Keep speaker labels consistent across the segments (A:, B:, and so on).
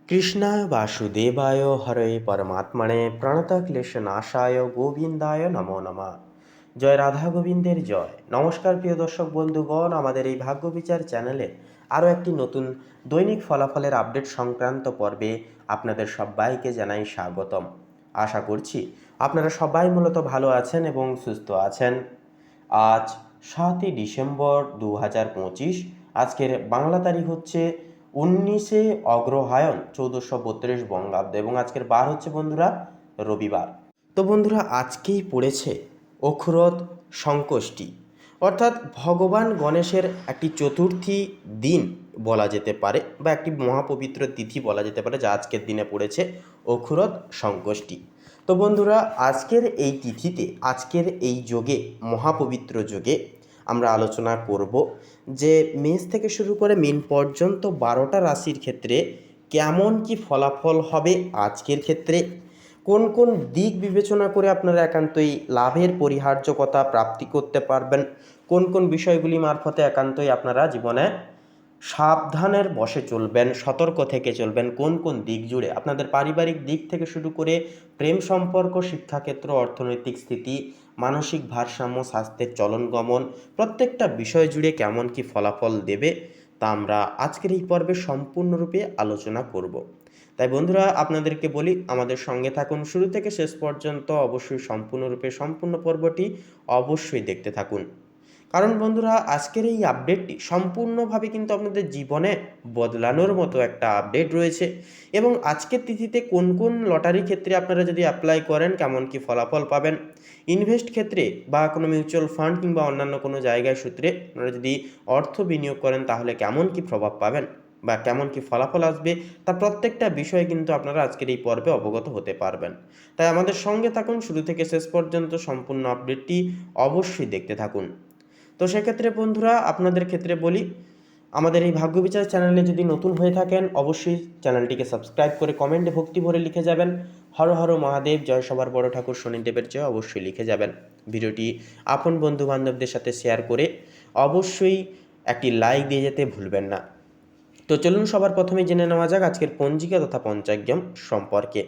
A: কৃষ্ণায় বাসুদেবায় হরে পরমাত্মনে প্রণতক্লেশনাশায় গোবিন্দায় নমো নমঃ। জয় রাধা গোবিন্দের জয়। নমস্কার প্রিয় দর্শক বন্ধুগণ, আমাদের এই ভাগ্য বিচার চ্যানেলে আরও একটি নতুন দৈনিক ফলাফলের আপডেট সংক্রান্ত পর্বে আপনাদের সবাইকে জানাই স্বাগতম। আশা করছি আপনারা সবাই মূলত ভালো আছেন এবং সুস্থ আছেন। আজ 7ই ডিসেম্বর 2025। আজকের বাংলা তারিখ হচ্ছে 19শে অগ্রহায়ণ 1432 বঙ্গাব্দ এবং আজকের বার হচ্ছে বন্ধুরা রবিবার। তো বন্ধুরা, আজকেই পড়েছে অখুরত সংকষ্টি, অর্থাৎ ভগবান গণেশের একটি চতুর্থী দিন বলা যেতে পারে বা একটি মহাপবিত্র তিথি বলা যেতে পারে, যা আজকের দিনে পড়েছে অখুরত সংকষ্টি। তো বন্ধুরা, আজকের এই তিথিতে, আজকের এই যোগে, মহাপবিত্র যোগে আমরা আলোচনা করব যে মেষ থেকে শুরু করে মীন পর্যন্ত 12টা রাশির ক্ষেত্রে কেমন কি ফলাফল হবে আজকের ক্ষেত্রে, কোন কোন দিক বিবেচনা করে আপনারা একান্তই লাভের পরিহার্যকতা প্রাপ্তি করতে পারবেন, কোন কোন বিষয়গুলি মারফতে একান্তই আপনারা জীবনে সাবধানের বশে চলবেন, সতর্ক থেকে চলবেন, কোন কোন দিক জুড়ে আপনাদের পারিবারিক দিক থেকে শুরু করে প্রেম সম্পর্ক, শিক্ষাক্ষেত্র, অর্থনৈতিক স্থিতি, মানসিক ভারসাম্য, স্বাস্থ্যের চলন গমন, প্রত্যেকটা বিষয় জুড়ে কেমন কি ফলাফল দেবে তা আমরা আজকের এই পর্বে সম্পূর্ণরূপে আলোচনা করব। তাই বন্ধুরা, আপনাদেরকে বলি আমাদের সঙ্গে থাকুন শুরু থেকে শেষ পর্যন্ত, অবশ্যই সম্পূর্ণরূপে সম্পূর্ণ পর্বটি অবশ্যই দেখতে থাকুন। কারণ বন্ধুরা, আজকের এই আপডেটটি সম্পূর্ণভাবে কিন্তু আপনাদের জীবনে বদলানোর মতো একটা আপডেট রয়েছে এবং আজকের তিথিতে কোন কোন লটারি ক্ষেত্রে আপনারা যদি অ্যাপ্লাই করেন কেমন কি ফলাফল পাবেন, ইনভেস্ট ক্ষেত্রে বা কোনো মিউচুয়াল ফান্ড কিংবা অন্যান্য কোনো জায়গায় সূত্রে আপনারা যদি অর্থ বিনিয়োগ করেন তাহলে কেমন কি প্রভাব পাবেন বা কেমন কি ফলাফল আসবে, তা প্রত্যেকটা বিষয়ে কিন্তু আপনারা আজকের এই পর্বে অবগত হতে পারবেন। তাই আমাদের সঙ্গে থাকুন শুরু থেকে শেষ পর্যন্ত, সম্পূর্ণ আপডেটটি অবশ্যই দেখতে থাকুন। তো সেক্ষেত্রে বন্ধুরা, আপনাদের ক্ষেত্রে বলি, আমাদের এই ভাগ্য বিচার চ্যানেলে যদি নতুন হয়ে থাকেন অবশ্যই চ্যানেলটিকে সাবস্ক্রাইব করে কমেন্টে ভক্তি ভরে লিখে যাবেন হর হর মহাদেব, জয় সবার বড় ঠাকুর শনিদেবের জয় অবশ্যই লিখে যাবেন। ভিডিওটি আপন বন্ধু বান্ধবদের সাথে শেয়ার করে অবশ্যই একটি লাইক দিয়ে যেতে ভুলবেন না। তো চলুন সবার প্রথমে জেনে নেওয়া যাক আজকের পঞ্জিকা তথা পঞ্চাঙ্গম সম্পর্কে।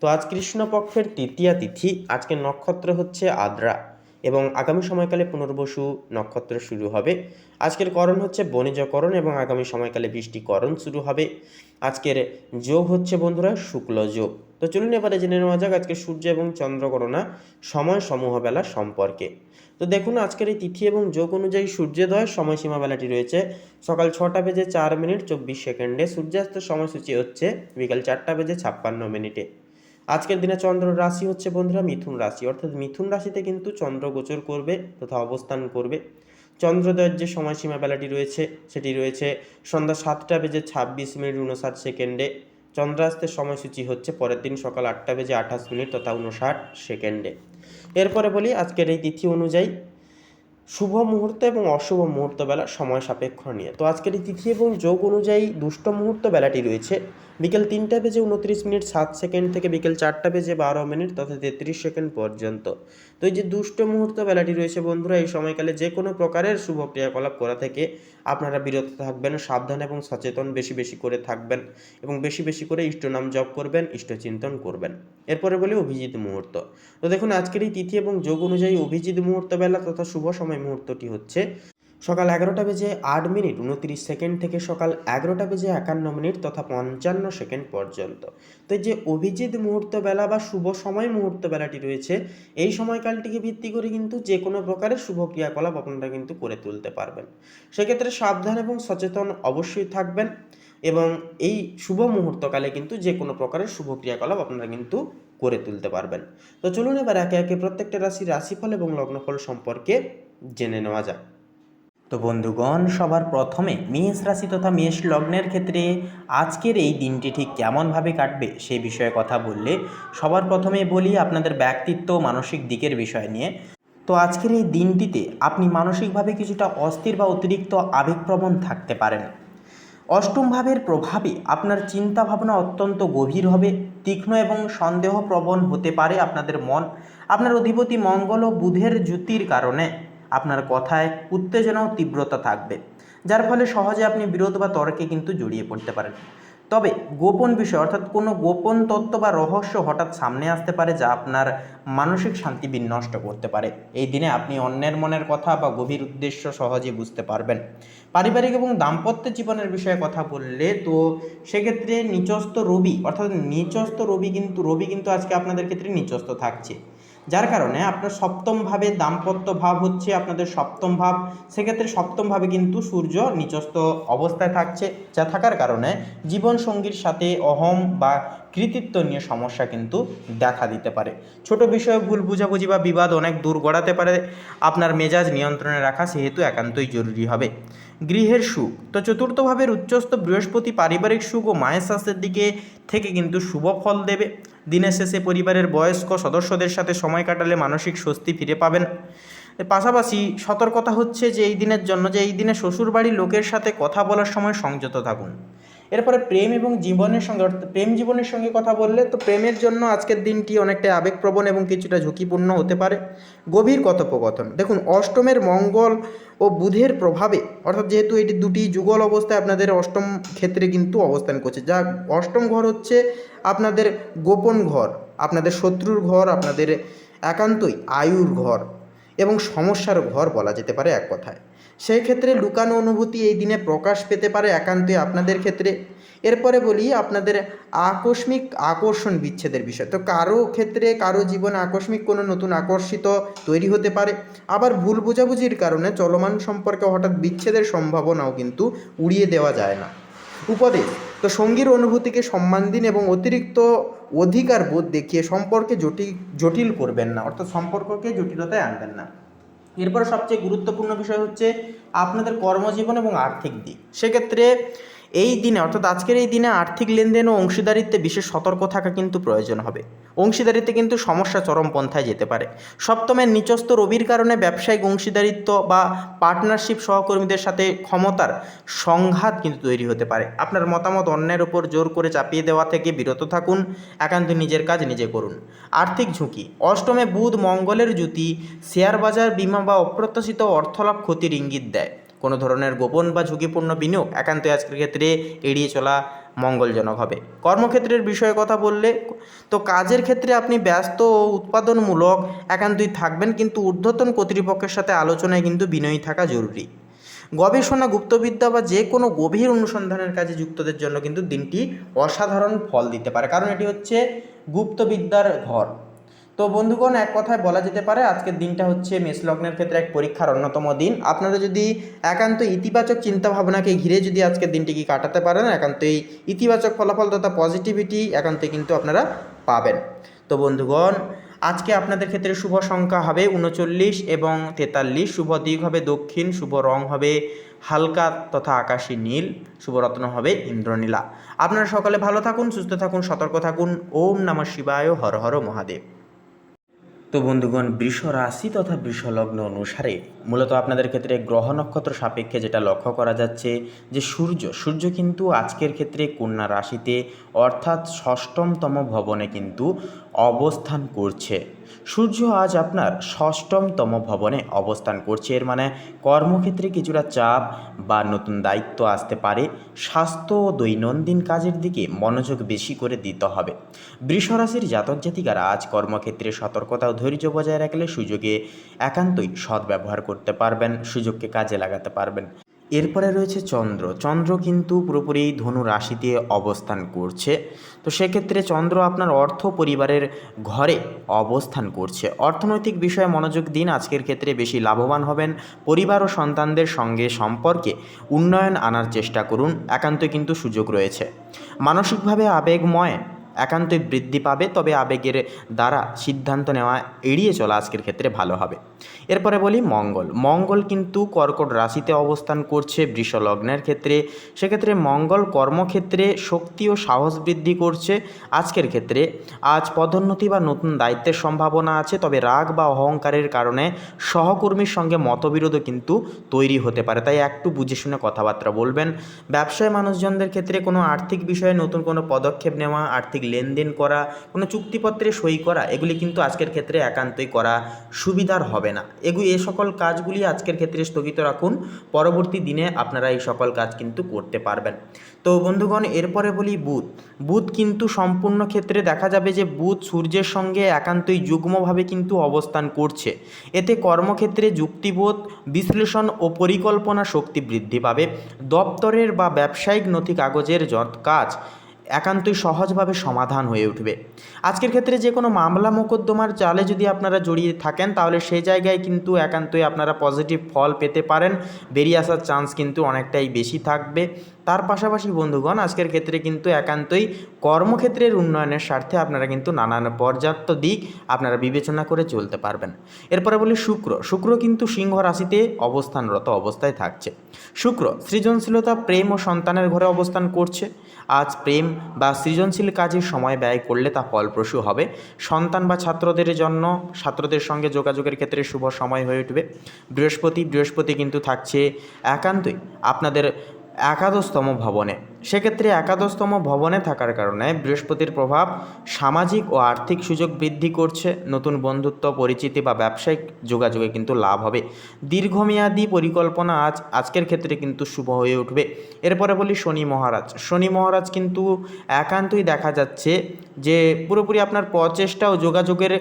A: তো আজ কৃষ্ণপক্ষের তৃতীয়া তিথি, আজকের নক্ষত্র হচ্ছে আদ্রা এবং আগামী সময়কালে পুনর্বসু নক্ষত্র শুরু হবে। আজকের করণ হচ্ছে বণিজকরণ এবং আগামী সময়কালে বৃষ্টিকরণ শুরু হবে। আজকের যোগ হচ্ছে বন্ধুরা শুক্ল যোগ। তো চলুন এবারে জেনে নেওয়া যাক আজকে সূর্য এবং চন্দ্র গণনা সময় সমূহ বেলা সম্পর্কে। তো দেখুন, আজকের এই তিথি এবং যোগ অনুযায়ী সূর্যোদয়ের সময়সীমা বেলাটি রয়েছে সকাল 6টা বেজে 4 মিনিট 24 সেকেন্ডে, সূর্যাস্তের সময়সূচি হচ্ছে বিকাল 4টা বেজে 56 মিনিটে। আজকের দিনে চন্দ্র রাশি হচ্ছে বন্ধুরা মিথুন রাশি, অর্থাৎ মিথুন রাশিতে কিন্তু চন্দ্র গোচর করবে তথা অবস্থান করবে। চন্দ্রোদয়ের যে সময়সীমা বেলাটি রয়েছে সেটি রয়েছে সন্ধ্যা 7টা বেজে 26 মিনিট 59 সেকেন্ডে। চন্দ্রাস্তের সময়সূচি হচ্ছে পরের দিন সকাল 8টা বেজে 28 মিনিট তথা 59 সেকেন্ডে। এরপরে বলি আজকের এই তিথি অনুযায়ী শুভ মুহূর্ত এবং অশুভ মুহূর্ত বেলা সময় সাপেক্ষ নিয়ে। তো আজকের এই তিথি এবং যোগ অনুযায়ী দুষ্ট মুহূর্ত বেলাটি রয়েছে বিকেল 3টা বেজে 29 মিনিট 7 সেকেন্ড থেকে বিকেল 4টা বেজে 12 মিনিট তথা 33 সেকেন্ড পর্যন্ত। তো এই যে দুষ্ট মুহূর্ত বেলাটি রয়েছে বন্ধুরা, এই সময়কালে যে কোনো প্রকারের শুভ ক্রিয়াকলাপ করা থেকে আপনারা বিরত থাকবেন, সাবধান এবং সচেতন বেশি বেশি করে থাকবেন এবং বেশি বেশি করে ইষ্টনাম জপ করবেন, ইষ্টচিন্তন করবেন। এরপরে বলি অভিজিৎ মুহূর্ত। তো দেখুন, আজকের এই তিথি এবং যোগ অনুযায়ী অভিজিৎ মুহূর্ত বেলা তথা শুভ সময় মুহূর্তটি হচ্ছে সকাল 11টা বেজে 8 মিনিট 29 সেকেন্ড থেকে সকাল 11টা বেজে 51 মিনিট তথা 55 সেকেন্ড পর্যন্ত। তো এই যে অভিজিৎ মুহূর্ত বেলা বা শুভ সময় মুহূর্ত বেলাটি রয়েছে, এই সময়কালটিকে ভিত্তি করে কিন্তু যে কোনো প্রকারের শুভ ক্রিয়াকলাপ আপনারা কিন্তু করে তুলতে পারবেন। সেক্ষেত্রে সাবধান এবং সচেতন অবশ্যই থাকবেন এবং এই শুভ মুহূর্তকালে কিন্তু যে কোনো প্রকারের শুভ ক্রিয়াকলাপ আপনারা কিন্তু করে তুলতে পারবেন। তো চলুন এবার একে একে প্রত্যেকটা রাশির রাশিফল এবং লগ্নফল সম্পর্কে জেনে নেওয়া যাক। তো বন্ধুগণ, সবার প্রথমে মেষ রাশি তথা মেষ লগ্নের ক্ষেত্রে আজকের এই দিনটি ঠিক কেমনভাবে কাটবে সেই বিষয়ে কথা বললে সবার প্রথমে বলি আপনাদের ব্যক্তিত্ব মানসিক দিকের বিষয় নিয়ে। তো আজকের এই দিনটিতে আপনি মানসিকভাবে কিছুটা অস্থির বা অতিরিক্ত আবেগপ্রবণ থাকতে পারেন। অষ্টম ভাবের প্রভাবে আপনার চিন্তাভাবনা অত্যন্ত গভীর হবে, তীক্ষ্ণ এবং সন্দেহপ্রবণ হতে পারে আপনাদের মন। আপনার অধিপতি মঙ্গল ও বুধের জ্যোতির কারণে আপনার কথায় উত্তেজনা ও তীব্রতা থাকবে, যার ফলে সহজে আপনি বিরোধ বা তর্কে কিন্তু জড়িয়ে পড়তে পারেন।
B: তবে গোপন বিষয় অর্থাৎ কোনো গোপন তত্ত্ব বা রহস্য হঠাৎ সামনে আসতে পারে, যা আপনার মানসিক শান্তি বিনষ্ট করতে পারে। এই দিনে আপনি অন্যের মনের কথা বা গভীর উদ্দেশ্য সহজে বুঝতে পারবেন। পারিবারিক এবং দাম্পত্য জীবনের বিষয়ে কথা বললে তো সেক্ষেত্রে নিচস্থ রবি অর্থাৎ রবি কিন্তু আজকে আপনাদের ক্ষেত্রে নিচস্থ থাকছে, যার কারণে আপনার সপ্তম ভাবে দাম্পত্য ভাব হচ্ছে আপনাদের সপ্তম ভাব। সেক্ষেত্রে সপ্তম ভাবে কিন্তু সূর্য নিচস্থ অবস্থায় থাকছে, যা থাকার কারণে জীবনসঙ্গীর সাথে অহং বা কৃতিত্ব নিয়ে সমস্যা কিন্তু দেখা দিতে পারে। ছোট বিষয়ে ভুল বুঝাবুঝি বা বিবাদ অনেক দূর গড়াতে পারে। আপনার মেজাজ নিয়ন্ত্রণে রাখা সেহেতু একান্তই জরুরি হবে। গৃহের সুখ তো চতুর্থ ভাবের উচ্চস্থ বৃহস্পতি পারিবারিক সুখ ও মায়ের স্বাস্থ্যের দিকে থেকে কিন্তু শুভ ফল দেবে। দিনের শেষে পরিবারের বয়স্ক সদস্যদের সাথে সময় কাটালে মানসিক স্বস্তি ফিরে পাবেন। পাশাপাশি সতর্কতা হচ্ছে যে এই দিনের জন্য যে এই দিনে শ্বশুরবাড়ির লোকের সাথে কথা বলার সময় সংযত থাকুন। এরপরে প্রেম এবং জীবনের সঙ্গে অর্থাৎ প্রেম জীবনের সঙ্গে কথা বললে তো প্রেমের জন্য আজকের দিনটি অনেকটা আবেগপ্রবণ এবং কিছুটা ঝুঁকিপূর্ণ হতে পারে। গভীর কথোপকথন দেখুন, অষ্টমের মঙ্গল ও বুধের প্রভাবে অর্থাৎ যেহেতু এটি দুটি যুগল অবস্থায় আপনাদের অষ্টম ক্ষেত্রে কিন্তু অবস্থান করছে, যা অষ্টম ঘর হচ্ছে আপনাদের গোপন ঘর, আপনাদের শত্রুর ঘর, আপনাদের একান্তই আয়ুর ঘর এবং সমস্যার ঘর বলা যেতে পারে এক কথায়। সেই ক্ষেত্রে লুকানো অনুভূতি এই দিনে প্রকাশ পেতে পারে একান্তই আপনাদের ক্ষেত্রে। এরপরে বলি আপনাদের আকস্মিক আকর্ষণ বিচ্ছেদের বিষয়। তো কারো ক্ষেত্রে কারো জীবনে আকস্মিক কোনো নতুন আকর্ষিত তৈরি হতে পারে, আবার ভুল বোঝাবুঝির কারণে চলমান সম্পর্কে হঠাৎ বিচ্ছেদের সম্ভাবনাও কিন্তু উড়িয়ে দেওয়া যায় না। উপদেশ তো সঙ্গীর অনুভূতিকে সম্মান দিন এবং অতিরিক্ত অধিকার বোধ দেখিয়ে সম্পর্কে জটিল করবেন না, অর্থাৎ সম্পর্ককে জটিলতায় আনবেন না। এরপরে সবচেয়ে গুরুত্বপূর্ণ বিষয় হচ্ছে আপনাদের কর্মজীবন এবং আর্থিক দিক। সেক্ষেত্রে এই দিনে অর্থাৎ আজকের এই দিনে আর্থিক লেনদেন ও অংশীদারিত্বে বিশেষ সতর্ক থাকা কিন্তু প্রয়োজন হবে। অংশীদারিত্বে কিন্তু সমস্যা চরম পন্থায় যেতে পারে। সপ্তমের নিচস্থ রবির কারণে ব্যবসায়িক অংশীদারিত্ব বা পার্টনারশিপ সহকর্মীদের সাথে ক্ষমতার সংঘাত কিন্তু তৈরি হতে পারে। আপনার মতামত অন্যের ওপর জোর করে চাপিয়ে দেওয়া থেকে বিরত থাকুন, একান্ত নিজের কাজ নিজে করুন। আর্থিক ঝুঁকি অষ্টমে বুধ মঙ্গলের জুতি শেয়ার বাজার, বিমা বা অপ্রত্যাশিত অর্থলাভ ক্ষতির ইঙ্গিত দেয়। কোনো ধরনের গোপন বা ঝুঁকিপূর্ণ বিনিয়োগ একান্তই আজকের ক্ষেত্রে এড়িয়ে চলা মঙ্গলজনক হবে। কর্মক্ষেত্রের বিষয়ে কথা বললে তো কাজের ক্ষেত্রে আপনি ব্যস্ত ও উৎপাদনমূলক একান্তই থাকবেন, কিন্তু ঊর্ধ্বতন কর্তৃপক্ষের সাথে আলোচনায় কিন্তু বিনয়ী থাকা জরুরি। গবেষণা, গুপ্তবিদ্যা বা যে কোনো গভীর অনুসন্ধানের কাজে যুক্তদের জন্য কিন্তু দিনটি অসাধারণ ফল দিতে পারে, কারণ এটি হচ্ছে গুপ্তবিদ্যার ঘর। তো বন্ধুগণ, এক কথায় বলা যেতে পারে আজকের দিনটা হচ্ছে মেষ লগ্নের ক্ষেত্রে এক পরীক্ষার অন্যতম দিন। আপনারা যদি একান্ত ইতিবাচক চিন্তাভাবনাকে ঘিরে যদি আজকের দিনটিকে কাটাতে পারেন, একান্তই ইতিবাচক ফলাফল তথা পজিটিভিটি একান্তই কিন্তু আপনারা পাবেন। তো বন্ধুগণ, আজকে আপনাদের ক্ষেত্রে শুভ সংখ্যা হবে 39 এবং 43, শুভ দিক হবে দক্ষিণ, শুভ রং হবে হালকা তথা আকাশী নীল, শুভ রত্ন হবে ইন্দ্রনীলা। আপনারা সকালে ভালো থাকুন, সুস্থ থাকুন, সতর্ক থাকুন। ওম নমঃ শিবায়, হর হর মহাদেব। তো বন্ধুগণ, বৃষ রাশি তথা বৃষ লগ্ন অনুসারে মূলত আপনাদের ক্ষেত্রে গ্রহ নক্ষত্র সাপেক্ষে যেটা লক্ষ্য করা যাচ্ছে যে সূর্য কিন্তু আজকের ক্ষেত্রে কন্যা রাশিতে অর্থাৎ ষষ্ঠমতম ভবনে কিন্তু অবস্থান করছে। সূর্য আজ আপনার ষষ্ঠমতম ভবনে অবস্থান করছে, এর মানে কর্মক্ষেত্রে কিছুটা চাপ বা নতুন দায়িত্ব আসতে পারে। স্বাস্থ্য ও দৈনন্দিন কাজের দিকে মনোযোগ বেশি করে দিতে হবে। বৃষ রাশির জাতক জাতিকারা আজ কর্মক্ষেত্রে সতর্কতা ও ধৈর্য বজায় রাখলে সুযোগে একান্তই সদ্ব্যবহার করতে পারবেন, সুযোগকে কাজে লাগাতে পারবেন। এরপরে রয়েছে চন্দ্র কিন্তু পুরোপুরি ধনু রাশিতে অবস্থান করছে। তো সেক্ষেত্রে চন্দ্র আপনার অর্থ পরিবারের ঘরে অবস্থান করছে। অর্থনৈতিক বিষয়ে মনোযোগ দিন, আজকের ক্ষেত্রে বেশি লাভবান হবেন। পরিবার ও সন্তানদের সঙ্গে সম্পর্কে উন্নয়ন আনার চেষ্টা করুন, একান্তই কিন্তু সুযোগ রয়েছে। মানসিকভাবে আবেগময় একান্তই বৃদ্ধি পাবে, তবে আবেগের দ্বারা সিদ্ধান্ত নেওয়া এড়িয়ে চলা আজকের ক্ষেত্রে ভালো হবে। এরপরে বলি মঙ্গল কিন্তু কর্কট রাশিতে অবস্থান করছে বৃষ লগ্নের ক্ষেত্রে। সেক্ষেত্রে মঙ্গল কর্মক্ষেত্রে শক্তি ও সাহস বৃদ্ধি করছে। আজকের ক্ষেত্রে আজ পদোন্নতি বা নতুন দায়িত্বের সম্ভাবনা আছে, তবে রাগ বা অহংকারের কারণে সহকর্মীর সঙ্গে মতবিরোধও কিন্তু তৈরি হতে পারে, তাই একটু বুঝে শুনে কথাবার্তা বলবেন। ব্যবসায় মানুষজনদের ক্ষেত্রে কোনো আর্থিক বিষয়ে নতুন কোনো পদক্ষেপ নেওয়া, আর্থিক লেনদেন করা, কোনো চুক্তিপত্রে সই করা, এগুলি কিন্তু আজকের ক্ষেত্রে একান্তই করা সুবিধার হবে না। এ সকল কাজগুলি আজকের ক্ষেত্রে স্থগিত রাখুন, পরবর্তী দিনে আপনারা এই সকল কাজ কিন্তু করতে পারবেন। তো বন্ধুগণ, এরপরে বলি বুধ কিন্তু সম্পূর্ণ ক্ষেত্রে দেখা যাবে যে বুধ সূর্যের সঙ্গে একান্তই যুগ্মভাবে কিন্তু অবস্থান করছে। এতে কর্মক্ষেত্রে যুক্তিবোধ, বিশ্লেষণ ও পরিকল্পনা শক্তি বৃদ্ধি পাবে। দপ্তরের বা ব্যবসায়িক নথি কাগজের কাজ একান্তই সহজভাবে সমাধান হয়ে উঠবে। আজকের ক্ষেত্রে যে কোনো মামলা মোকদ্দমার জালে যদি আপনারা জড়িয়ে থাকেন, তাহলে সেই জায়গায় কিন্তু একান্তই আপনারা পজিটিভ ফল পেতে পারেন, বেরিয়ে আসার চান্স কিন্তু অনেকটাই বেশি থাকবে। তার পাশাপাশি বন্ধুগণ, আজকের ক্ষেত্রে কিন্তু একান্তই কর্মক্ষেত্রের উন্নয়নের স্বার্থে আপনারা কিন্তু নানান পর্যাপ্ত দিক আপনারা বিবেচনা করে চলতে পারবেন। এরপরে বলি শুক্র কিন্তু সিংহ রাশিতে অবস্থানরত অবস্থায় থাকছে। শুক্র সৃজনশীলতা, প্রেম ও সন্তানের ঘরে অবস্থান করছে। আজ প্রেম বা সৃজনশীল কাজে সময় ব্যয় করলে তা ফলপ্রসূ হবে। সন্তান বা ছাত্রদের সঙ্গে যোগাযোগের ক্ষেত্রে শুভ সময় হয়ে উঠবে। বৃহস্পতি কিন্তু থাকছে একান্তই আপনাদের একাদশতম ভবনে। সেক্ষেত্রে একাদশতম ভবনে থাকার কারণে বৃহস্পতির প্রভাব সামাজিক ও আর্থিক সুযোগ বৃদ্ধি করছে। নতুন বন্ধুত্ব, পরিচিতি বা ব্যবসায়িক যোগাযোগে কিন্তু লাভ হবে। দীর্ঘমেয়াদী পরিকল্পনা আজকের ক্ষেত্রে কিন্তু শুভ হয়ে উঠবে। এরপরে বলি শনি মহারাজ কিন্তু একান্তই দেখা যাচ্ছে যে পুরোপুরি আপনার প্রচেষ্টা ও যোগাযোগের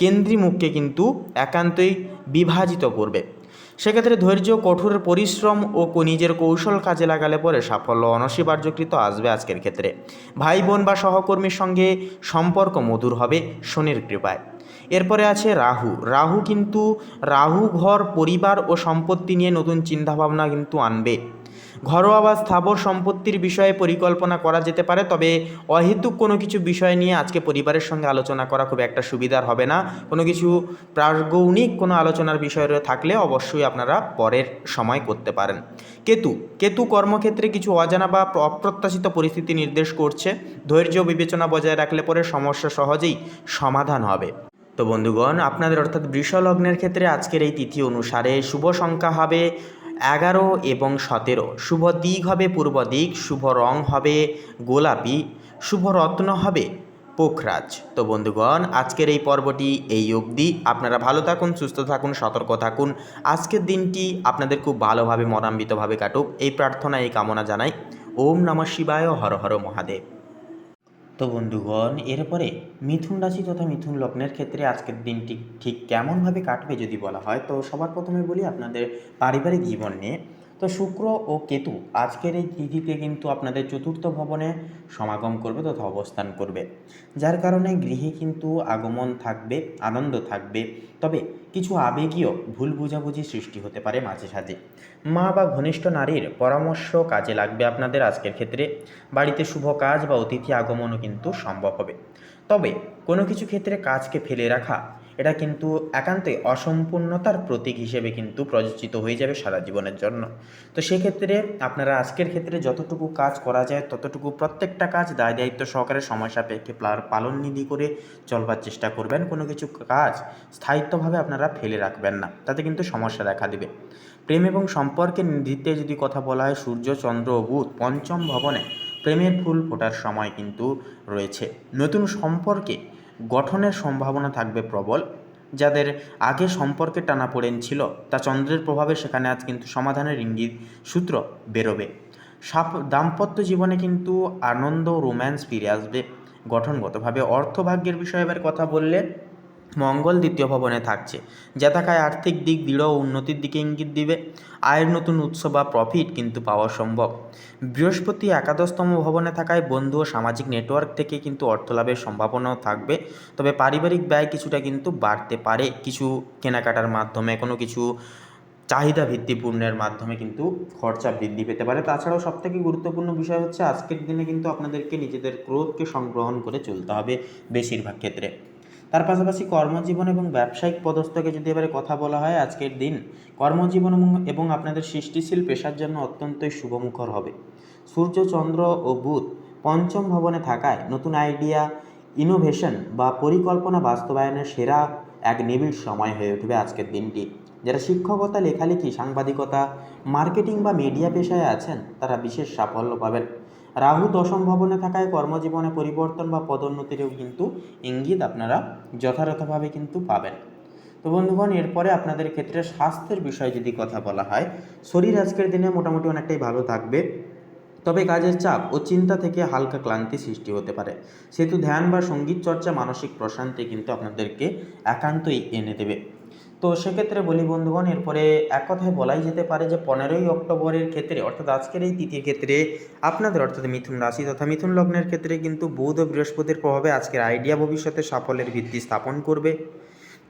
B: কেন্দ্রীমুখকে কিন্তু একান্তই বিভাজিত করবে। সেক্ষেত্রে ধৈর্য, কঠোর পরিশ্রম ও নিজের কৌশল কাজে লাগালে পরে সাফল্য অনস্বীকার্যকৃত আসবে আজকের ক্ষেত্রে। ভাই বোন বা সহকর্মীর সঙ্গে সম্পর্ক মধুর হবে শনির কৃপায়। এরপরে আছে রাহু কিন্তু ঘর, পরিবার ও সম্পত্তি নিয়ে নতুন চিন্তাভাবনা কিন্তু আনবে। ঘরোয়া বা স্থাবর সম্পত্তির বিষয়ে পরিকল্পনা করা যেতে পারে, তবে অহেতুক কোনো কিছু বিষয় নিয়ে আজকে পরিবারের সঙ্গে আলোচনা করা খুব একটা সুবিধার হবে না। কোনো কিছু প্রাগৌণিক কোনো আলোচনার বিষয় থাকলে অবশ্যই আপনারা পরের সময় করতে পারেন। কেতু কর্মক্ষেত্রে কিছু অজানা বা অপ্রত্যাশিত পরিস্থিতি নির্দেশ করছে। ধৈর্য বিবেচনা বজায় রাখলে পরে সমস্যা সহজেই সমাধান হবে। তো বন্ধুগণ, আপনাদের অর্থাৎ বৃষ লগ্নের ক্ষেত্রে আজকের এই তিথি অনুসারে শুভ সংখ্যা হবে 11 এবং 17। শুভ দিক হবে পূর্ব দিক, শুভ রং হবে গোলাপি, শুভ রত্ন হবে পোখরাজ। তো বন্ধুগণ, আজকের এই পর্বটি এই অবধি। আপনারা ভালো থাকুন, সুস্থ থাকুন, সতর্ক থাকুন। আজকের দিনটি আপনাদের খুব ভালোভাবে মর্মান্বিতভাবে কাটুক, এই প্রার্থনা, এই কামনা জানাই। ওম নমঃ শিবায়, হর হর মহাদেব। তো বন্ধুগণ, এরপরে মিথুন রাশি তথা মিথুন লগ্নের ক্ষেত্রে আজকের দিনটি ঠিক কেমনভাবে কাটবে যদি বলা হয়, তো সবার প্রথমে বলি আপনাদের পারিবারিক জীবন নিয়ে। তো শুক্র ও কেতু আজকের এই তিথিতে কিন্তু আপনাদের চতুর্থ ভবনে সমাগম করবে তথা অবস্থান করবে, যার কারণে গৃহে কিন্তু আগমন থাকবে, আনন্দ থাকবে। তবে কিছু আবেগীয় ভুল বোঝাবুঝি সৃষ্টি হতে পারে মাঝে সাঝে। মা বা ঘনিষ্ঠ নারীর পরামর্শ কাজে লাগবে আপনাদের আজকের ক্ষেত্রে। বাড়িতে শুভ কাজ বা অতিথি আগমনও কিন্তু সম্ভব হবে। তবে কোনো কিছু ক্ষেত্রে কাজকে ফেলে রাখা, এটা কিন্তু একান্তই অসম্পূর্ণতার প্রতীক হিসেবে কিন্তু প্রযোজিত হয়ে যাবে সারা জীবনের জন্য। তো সেক্ষেত্রে আপনারা আজকের ক্ষেত্রে যতটুকু কাজ করা যায় ততটুকু প্রত্যেকটা কাজ দায় দায়িত্ব সহকারে সময় সাপেক্ষে পালন নিধি করে চলবার চেষ্টা করবেন। কোনো কিছু কাজ স্থায়িত্বভাবে আপনারা ফেলে রাখবেন না, তাতে কিন্তু সমস্যা দেখা দেবে। প্রেম এবং সম্পর্কের দিতে যদি কথা বলা হয়, সূর্য, চন্দ্র ও বুধ পঞ্চম ভবনে প্রেমের ফুল ফোটার সময় কিন্তু রয়েছে। নতুন সম্পর্কে গঠনের সম্ভাবনা থাকবে প্রবল। যাদের আগে সম্পর্কে টানাপোড়েন ছিল, তা চন্দ্রের প্রভাবে সেখানে আজ কিন্তু সমাধানের ইঙ্গিত সূত্র বেরোবে। দাম্পত্য জীবনে কিন্তু আনন্দ, রোম্যান্স ফিরে আসবে গঠনগতভাবে। অর্থভাগ্যের বিষয়ে এবার কথা বললে, মঙ্গল দ্বিতীয় ভবনে থাকছে, যা থাকায় আর্থিক দিক দৃঢ় ও উন্নতির দিকে ইঙ্গিত দিবে। আয়ের নতুন উৎস বা প্রফিট কিন্তু পাওয়া সম্ভব। বৃহস্পতি একাদশতম ভবনে থাকায় বন্ধু ও সামাজিক নেটওয়ার্ক থেকে কিন্তু অর্থলাভের সম্ভাবনাও থাকবে। তবে পারিবারিক ব্যয় কিছুটা কিন্তু বাড়তে পারে, কিছু কেনাকাটার মাধ্যমে, কোনো কিছু চাহিদা ভিত্তিপূর্ণের মাধ্যমে কিন্তু খরচা বৃদ্ধি পেতে পারে। তাছাড়াও সবথেকে গুরুত্বপূর্ণ বিষয় হচ্ছে আজকের দিনে কিন্তু আপনাদেরকে নিজেদের ক্রোধকে সংগ্রহণ করে চলতে হবে বেশিরভাগ ক্ষেত্রে। তার পাশাপাশি কর্মজীবন এবং ব্যবসায়িক পদস্থকে যদি এবারে কথা বলা হয়, আজকের দিন কর্মজীবন এবং আপনাদের সৃষ্টিশীল পেশার জন্য অত্যন্তই শুভমুখর হবে। সূর্য, চন্দ্র ও বুধ পঞ্চম ভবনে থাকায় নতুন আইডিয়া, ইনোভেশন বা পরিকল্পনা বাস্তবায়নের সেরা এক নিবিড় সময় হয়ে উঠবে আজকের দিনটি। যারা শিক্ষকতা, লেখালেখি, সাংবাদিকতা, মার্কেটিং বা মিডিয়া পেশায় আছেন, তারা বিশেষ সাফল্য পাবেন। রাহু দশম ভবনে থাকায় কর্মজীবনে পরিবর্তন বা পদোন্নতিরও কিন্তু ইঙ্গিত আপনারা যথাযথভাবে কিন্তু পাবেন। তো বন্ধুগণ, এরপরে আপনাদের ক্ষেত্রে স্বাস্থ্যের বিষয়ে যদি কথা বলা হয়, শরীর আজকের দিনে মোটামুটি অনেকটাই ভালো থাকবে, তবে কাজের চাপ ও চিন্তা থেকে হালকা ক্লান্তি সৃষ্টি হতে পারে। সেহেতু ধ্যান বা সঙ্গীত চর্চা মানসিক প্রশান্তি কিন্তু আপনাদেরকে একান্তই এনে দেবে। তো সেক্ষেত্রে বলি বন্ধুগণ, এরপরে এক কথায় বলাই যেতে পারে যে 15ই অক্টোবরের ক্ষেত্রে অর্থাৎ আজকের এই তিথির ক্ষেত্রে আপনাদের অর্থাৎ মিথুন রাশি তথা মিথুন লগ্নের ক্ষেত্রে কিন্তু বুধ ও বৃহস্পতির প্রভাবে আজকের আইডিয়া ভবিষ্যতে সাফল্যের ভিত্তি স্থাপন করবে।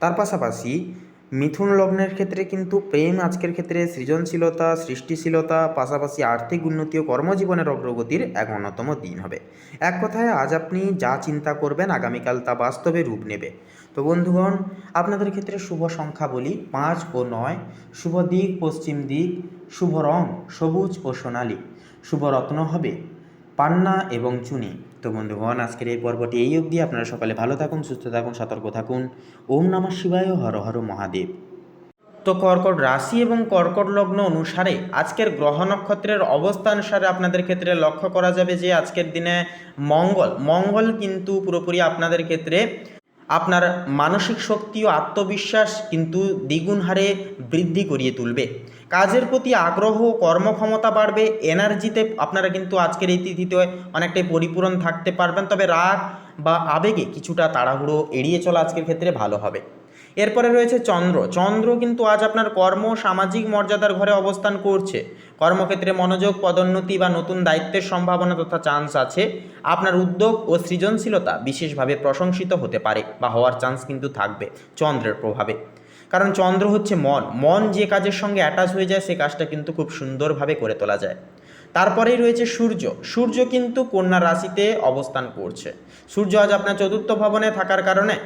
B: তার পাশাপাশি মিথুন লগ্নের ক্ষেত্রে কিন্তু প্রেম আজকের ক্ষেত্রে সৃজনশীলতা, সৃষ্টিশীলতা, পাশাপাশি আর্থিক উন্নতি ও কর্মজীবনের অগ্রগতির এক অন্যতম দিন হবে। এক কথায় আজ আপনি যা চিন্তা করবেন আগামীকাল তা বাস্তবে রূপ নেবে। তো বন্ধুগণ, আপনাদের ক্ষেত্রে শুভ সংখ্যা বলি 5 ও 9, শুভ দিক পশ্চিম দিক, শুভ রং সবুজ ও সোনালী, শুভ রত্ন হবে পান্না এবং চুনি। তো বন্ধুগণ, আজকের এই পর্বটি এই অবধি। আপনারা সকালে ভালো থাকুন, সুস্থ থাকুন, সতর্ক থাকুন। ওম নমঃ শিবায়, হর হর মহাদেব। তো কর্কট রাশি এবং কর্কট লগ্ন অনুসারে আজকের গ্রহ নক্ষত্রের অবস্থানুসারে আপনাদের ক্ষেত্রে লক্ষ্য করা যাবে যে আজকের দিনে মঙ্গল কিন্তু পুরোপুরি আপনাদের ক্ষেত্রে আপনার মানসিক শক্তি ও আত্মবিশ্বাস কিন্তু দ্বিগুণ হারে বৃদ্ধি করিয়ে তুলবে। কাজের প্রতি আগ্রহ, কর্মক্ষমতা বাড়বে, এনার্জিতে আপনারা কিন্তু আজকের এই তিথিতে অনেকটাই পরিপূরণ থাকতে পারবেন। তবে রাগ বা আবেগে কিছুটা তাড়াহুড়ো এড়িয়ে চলা আজকের ক্ষেত্রে ভালো হবে। এরপরে রয়েছে চন্দ্র কিন্তু আজ আপনার কর্ম সামাজিক মর্যাদার ঘরে অবস্থান করছে। কর্মক্ষেত্রে মনোযোগ, পদোন্নতি বা নতুন দায়িত্বের সম্ভাবনা তথা চান্স আছে। আপনার উদ্যোগ ও সৃজনশীলতা বিশেষভাবে প্রশংসিত হতে পারে বা হওয়ার চান্স কিন্তু থাকবে চন্দ্রের প্রভাবে। কারণ চন্দ্র হচ্ছে মন যে কাজের সঙ্গে অ্যাটাচ হয়ে যায় সে কাজটা কিন্তু খুব সুন্দরভাবে করে তোলা যায়। তারপরেই রয়েছে সূর্য কিন্তু কন্যা রাশিতে অবস্থান করছে। সূর্য আজ আপনার চতুর্থ ভবনে থাকার কারণে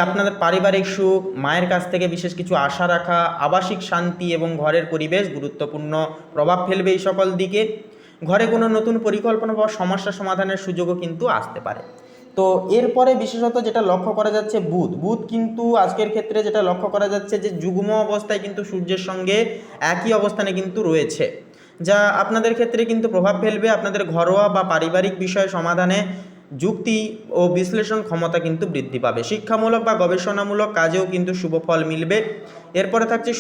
B: আপনাদের পারিবারিক সুখ, মায়ের কাছ থেকে বিশেষ কিছু আশা রাখা, আবাসিক শান্তি এবং ঘরের পরিবেশ গুরুত্বপূর্ণ প্রভাব ফেলবে এই সকল দিকে। ঘরে কোনো নতুন পরিকল্পনা বা সমস্যা সমাধানের সুযোগও কিন্তু আসতে পারে। তো এরপরে বিশেষত যেটা লক্ষ্য করা যাচ্ছে বুধ কিন্তু আজকের ক্ষেত্রে যেটা লক্ষ্য করা যাচ্ছে যে যুগ্ম অবস্থায় কিন্তু সূর্যের সঙ্গে একই অবস্থানে কিন্তু রয়েছে, যা আপনাদের ক্ষেত্রে কিন্তু প্রভাব ফেলবে আপনাদের ঘরোয়া বা পারিবারিক বিষয় সমাধানে। যুক্তি ও বিশ্লেষণ ক্ষমতা কিন্তু বৃদ্ধি পাবে। শিক্ষামূলক বা গবেষণামূলক কাজেও কিন্তু শুভ ফল মিলবে। এরপরে থাকছে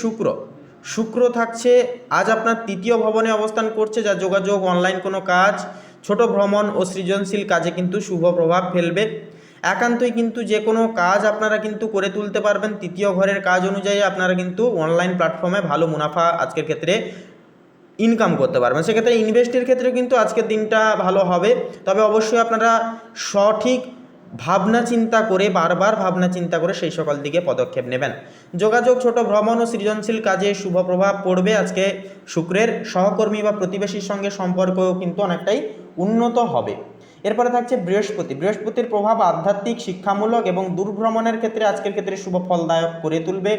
B: শুক্র থাকছে আজ আপনার তৃতীয় ভবনে অবস্থান করছে, যা যোগাযোগ, অনলাইন কোনো কাজ, ছোট ভ্রমণ ও সৃজনশীল কাজে কিন্তু শুভ প্রভাব ফেলবে। একান্তই কিন্তু যে কোনো কাজ আপনারা কিন্তু করে তুলতে পারবেন। তৃতীয় ঘরের কাজ অনুযায়ী আপনারা কিন্তু অনলাইন প্ল্যাটফর্মে ভালো মুনাফা আজকের ক্ষেত্রে ইনকাম করতে পারবেন। সেক্ষেত্রে ইনভেস্টের ক্ষেত্রে কিন্তু আজকের দিনটা ভালো হবে। তবে অবশ্যই আপনারা সঠিক বারবার ভাবনা চিন্তা করে সেই সকল দিকে পদক্ষেপ নেবেন। যোগাযোগ, ছোট ভ্রমণ ও সৃজনশীল কাজে শুভ প্রভাব পড়বে আজকে শুক্রের। সহকর্মী বা প্রতিবেশীর সঙ্গে সম্পর্কও কিন্তু অনেকটাই উন্নত হবে। এরপরে থাকছে বৃহস্পতির প্রভাব আধ্যাত্মিক, শিক্ষামূলক এবং দূরভ্রমণের ক্ষেত্রে আজকের ক্ষেত্রে শুভ ফলদায়ক করে তুলবে।